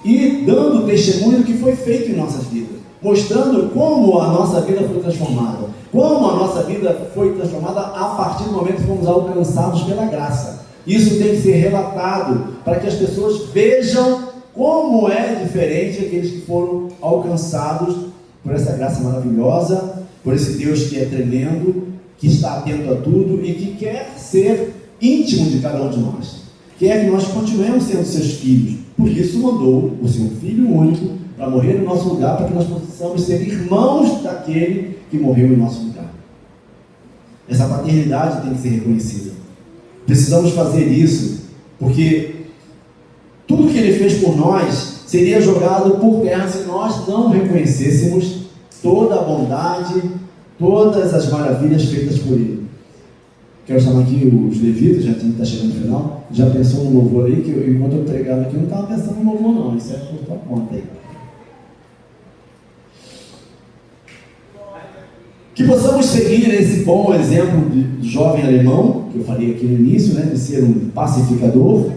e dando testemunho do que foi feito em nossas vidas, mostrando como a nossa vida foi transformada, como a nossa vida foi transformada a partir do momento que fomos alcançados pela graça. Isso tem que ser relatado para que as pessoas vejam como é diferente aqueles que foram alcançados por essa graça maravilhosa, por esse Deus que é tremendo, que está atento a tudo e que quer ser íntimo de cada um de nós. Quer que nós continuemos sendo seus filhos. Por isso mandou o seu Filho único para morrer no nosso lugar, para que nós possamos ser irmãos daquele que morreu em nosso lugar. Essa paternidade tem que ser reconhecida. Precisamos fazer isso, porque tudo que Ele fez por nós seria jogado por terra se nós não reconhecêssemos toda a bondade, todas as maravilhas feitas por Ele. Quero chamar aqui os levitas, já está chegando no final. Já pensou no louvor aí? Que enquanto eu pregava aqui, eu não estava pensando no louvor não, isso é por tua conta aí. Que possamos seguir esse bom exemplo do jovem alemão, que eu falei aqui no início, né, de ser um pacificador,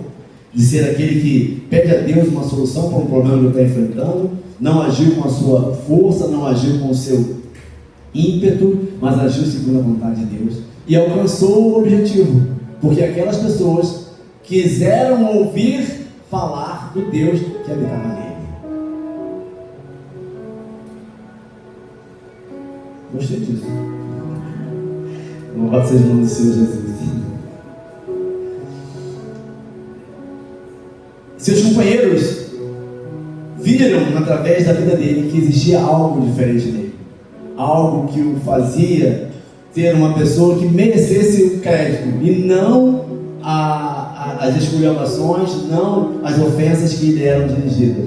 de ser aquele que pede a Deus uma solução para um problema que ele está enfrentando, não agiu com a sua força, não agiu com o seu ímpeto, mas agiu segundo a vontade de Deus e alcançou o objetivo, porque aquelas pessoas quiseram ouvir falar do Deus que habitava nele. Gostei disso. Louvado seja o nome do Senhor Jesus. Seus companheiros viram através da vida dele que existia algo diferente nele, algo que o fazia ser uma pessoa que merecesse o crédito e não as esculhambações, não as ofensas que lhe eram dirigidas,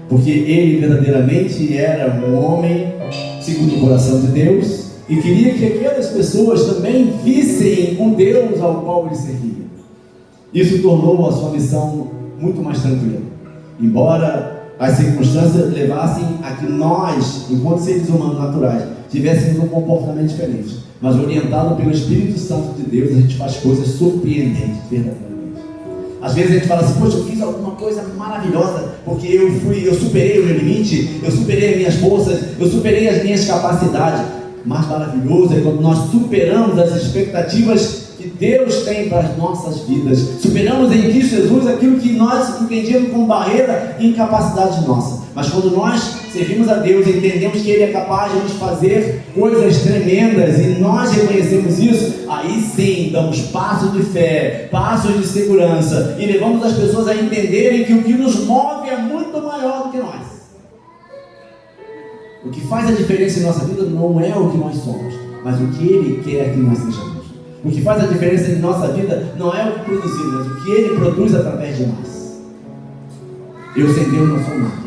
porque ele verdadeiramente era um homem segundo o coração de Deus e queria que aquelas pessoas também vissem um Deus ao qual ele servia. Isso tornou a sua missão muito mais tranquila, embora as circunstâncias levassem a que nós, enquanto seres humanos naturais, tivéssemos um comportamento diferente, mas orientado pelo Espírito Santo de Deus, a gente faz coisas surpreendentes, verdadeiramente. Às vezes a gente fala assim, poxa, eu fiz alguma coisa maravilhosa, porque eu superei o meu limite, eu superei as minhas forças, eu superei as minhas capacidades. Mais maravilhoso é quando nós superamos as expectativas que Deus tem para as nossas vidas. Superamos em Cristo Jesus aquilo que nós entendíamos como barreira e incapacidade nossa. Mas quando nós servimos a Deus, entendemos que Ele é capaz de nos fazer coisas tremendas e nós reconhecemos isso, aí sim damos passos de fé, passos de segurança e levamos as pessoas a entenderem que o que nos move é muito maior do que nós. O que faz a diferença em nossa vida não é o que nós somos, mas o que Ele quer que nós sejamos. O que faz a diferença em nossa vida não é o que produzimos, mas o que Ele produz através de nós. Eu sem Deus não sou nada.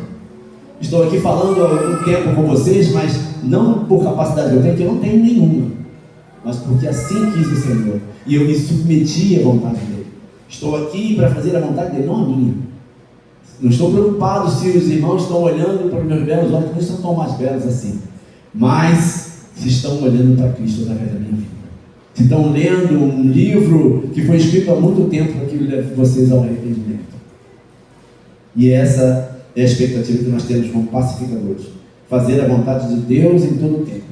Estou aqui falando há algum tempo com vocês, mas não por capacidade que eu tenho, que eu não tenho nenhuma, mas porque assim quis o Senhor, e eu me submeti à vontade dEle. Estou aqui para fazer a vontade dEle, não a minha. Não estou preocupado se os irmãos estão olhando para os meus belos olhos, que não estão tão mais belos assim, mas se estão olhando para Cristo através da minha vida. Se estão lendo um livro que foi escrito há muito tempo para que leve vocês ao arrependimento. E essa é a expectativa que nós temos como pacificadores. Fazer a vontade de Deus em todo o tempo.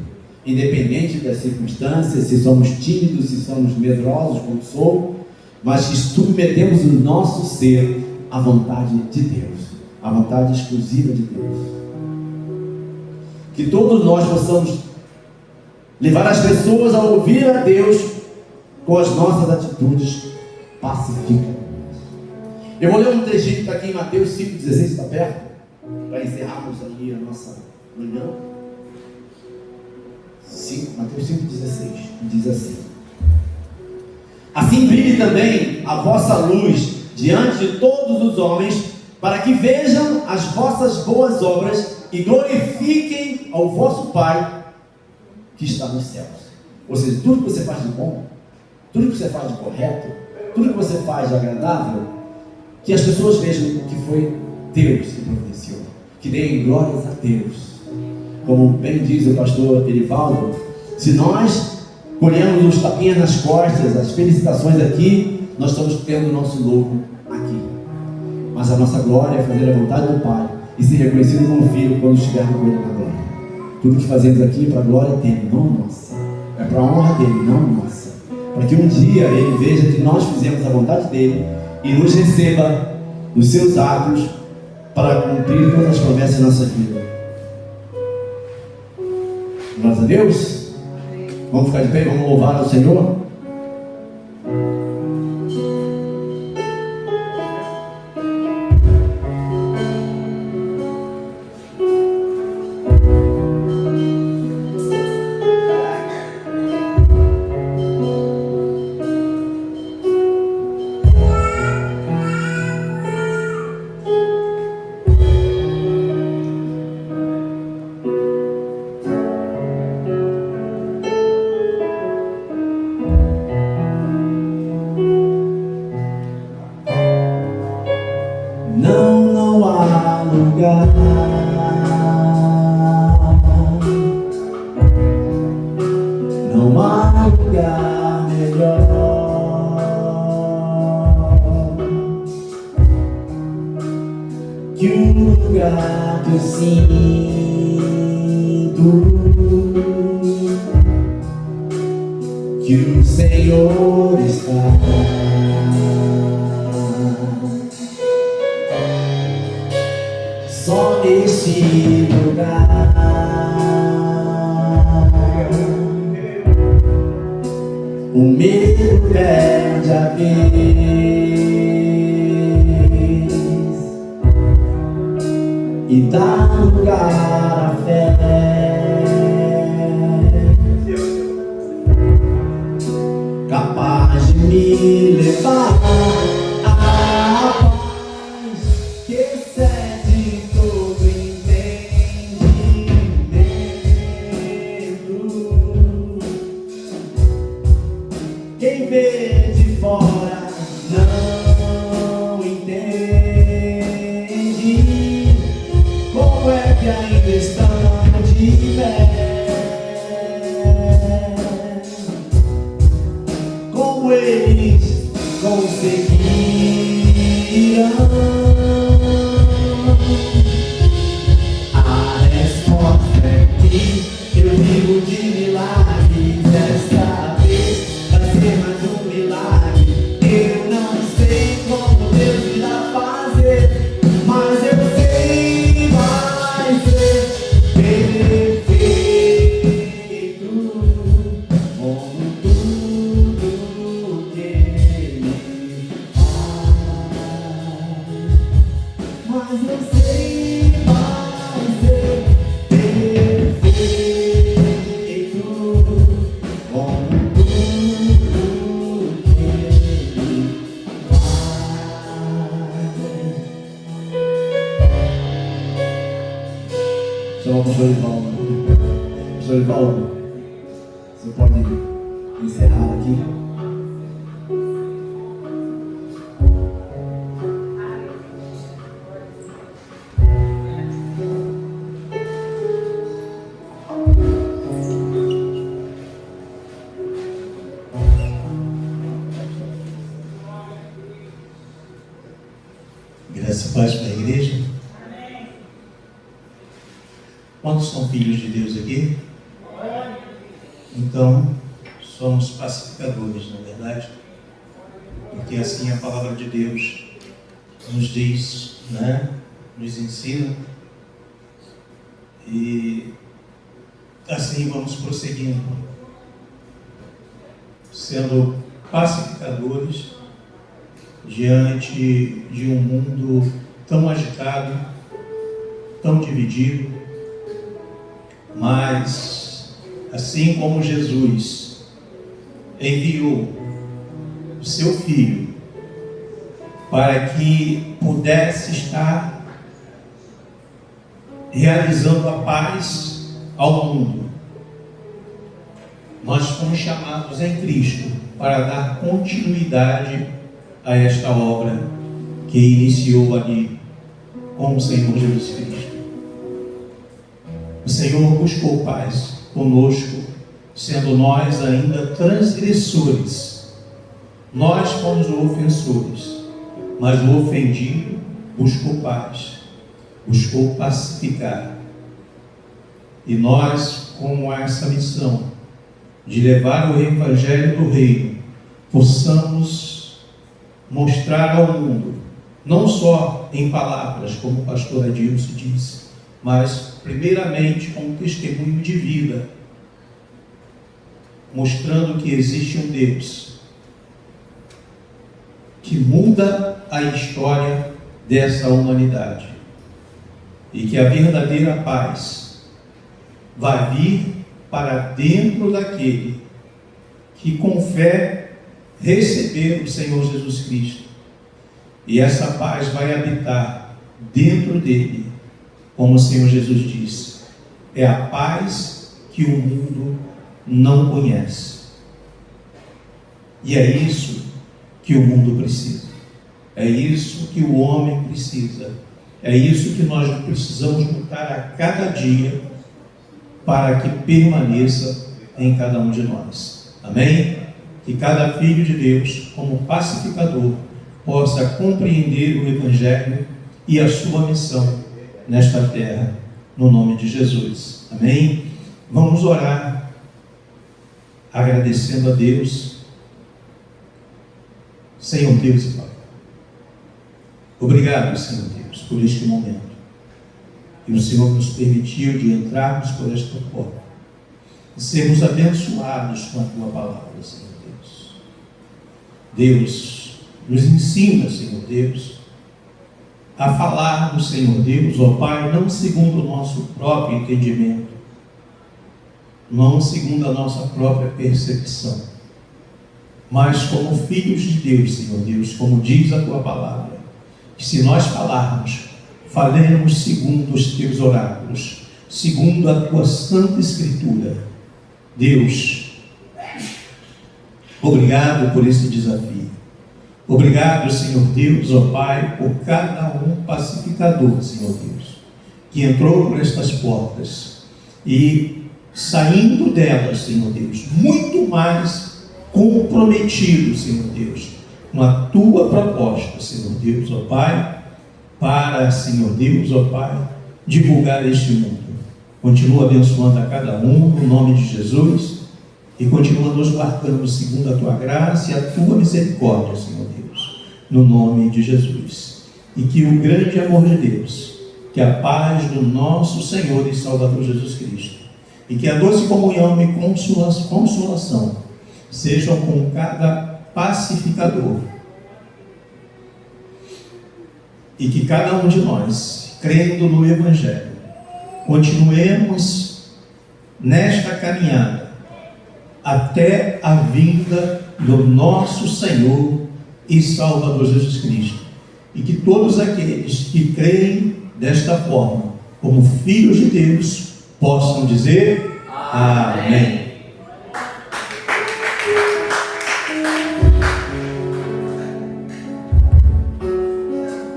Independente das circunstâncias, se somos tímidos, se somos medrosos, como sou, mas que submetemos o nosso ser à vontade de Deus. À vontade exclusiva de Deus. Que todos nós possamos levar as pessoas a ouvir a Deus com as nossas atitudes pacificadoras. Eu vou ler um trechinho que está aqui em Mateus 5,16, está perto? Para encerrarmos aqui a nossa manhã. Mateus 5,16, diz assim: assim brilhe também a vossa luz diante de todos os homens, para que vejam as vossas boas obras e glorifiquem ao vosso Pai que está nos céus. Ou seja, tudo que você faz de bom, tudo que você faz de correto, tudo que você faz de agradável, que as pessoas vejam que foi Deus que providenciou, que deem glórias a Deus. Como bem diz o pastor Erivaldo, se nós colhemos os tapinhas nas costas, as felicitações aqui, nós estamos tendo o nosso louco aqui. Mas a nossa glória é fazer a vontade do Pai e ser reconhecido como filho quando estivermos com Ele na glória. Tudo que fazemos aqui é para a glória dele, não nossa. É para a honra dele, não nossa. Para que um dia Ele veja que nós fizemos a vontade dele e nos receba nos seus atos para cumprir todas as promessas da nossa vida. Glória a Deus. Vamos ficar de pé, vamos louvar ao Senhor. lugar, não há lugar melhor que o lugar que eu sinto que o Senhor está. Só nesse lugar o medo perde a vez e dá lugar à fé, capaz de me levar à paz que excede todo entendimento. Quem vê de fora não entende como é que ainda estão de pé, como eles conseguiram. A resposta é que eu vivo de milagres. Desta vez vai ser mais um milagre. Eu não sei como Deus irá fazer, mas eu sei vai ser perfeito como tudo que Ele faz. Mas eu sei vai ser perfeito como tudo que Ele faz. Só vamos ver Paulo. Pastor Paulo, você pode encerrar aqui? Graça e paz para a igreja. Quantos são filhos de Deus aqui? Então, somos pacificadores, não é verdade? Porque assim a palavra de Deus nos diz, né? Nos ensina. E assim vamos prosseguindo, sendo pacificadores diante de um mundo tão agitado, tão dividido. Mas, assim como Jesus enviou o seu Filho para que pudesse estar realizando a paz ao mundo, nós fomos chamados em Cristo para dar continuidade a esta obra que iniciou ali com o Senhor Jesus Cristo. O Senhor buscou paz conosco, sendo nós ainda transgressores. Nós fomos os ofensores, mas o ofendido buscou paz, buscou pacificar. E nós, com essa missão de levar o Evangelho do Reino, possamos mostrar ao mundo, não só em palavras, como o pastor Adilson disse, mas primeiramente com um testemunho de vida, mostrando que existe um Deus que muda a história dessa humanidade e que a verdadeira paz vai vir para dentro daquele que com fé receber o Senhor Jesus Cristo, e essa paz vai habitar dentro dele. Como o Senhor Jesus disse, é a paz que o mundo não conhece. E é isso que o mundo precisa. É isso que o homem precisa. É isso que nós precisamos lutar a cada dia para que permaneça em cada um de nós. Amém? Que cada filho de Deus, como pacificador, possa compreender o Evangelho e a sua missão nesta terra, no nome de Jesus. Amém? Vamos orar, agradecendo a Deus. Senhor Deus e Pai, obrigado, Senhor Deus, por este momento. E o Senhor nos permitiu de entrarmos por esta porta e sermos abençoados com a Tua palavra, Senhor Deus. Deus, nos ensina, Senhor Deus, a falar do Senhor Deus, ó Pai, não segundo o nosso próprio entendimento, não segundo a nossa própria percepção, mas como filhos de Deus, Senhor Deus, como diz a Tua palavra, que se nós falarmos, falemos segundo os Teus oráculos, segundo a Tua Santa Escritura. Deus, obrigado por esse desafio. Obrigado, Senhor Deus, ó Pai, por cada um pacificador, Senhor Deus, que entrou por estas portas e saindo delas, Senhor Deus, muito mais comprometido, Senhor Deus, com a Tua proposta, Senhor Deus, ó Pai, para, Senhor Deus, ó Pai, divulgar este mundo. Continua abençoando a cada um, no nome de Jesus, e continua nos guardando segundo a Tua graça e a Tua misericórdia, Senhor Deus, no nome de Jesus. E que o grande amor de Deus, que a paz do nosso Senhor e Salvador Jesus Cristo, e que a doce comunhão e consolação sejam com cada pacificador, e que cada um de nós, crendo no Evangelho, continuemos nesta caminhada até a vinda do nosso Senhor e Salvador Jesus Cristo, e que todos aqueles que creem desta forma, como filhos de Deus, possam dizer amém.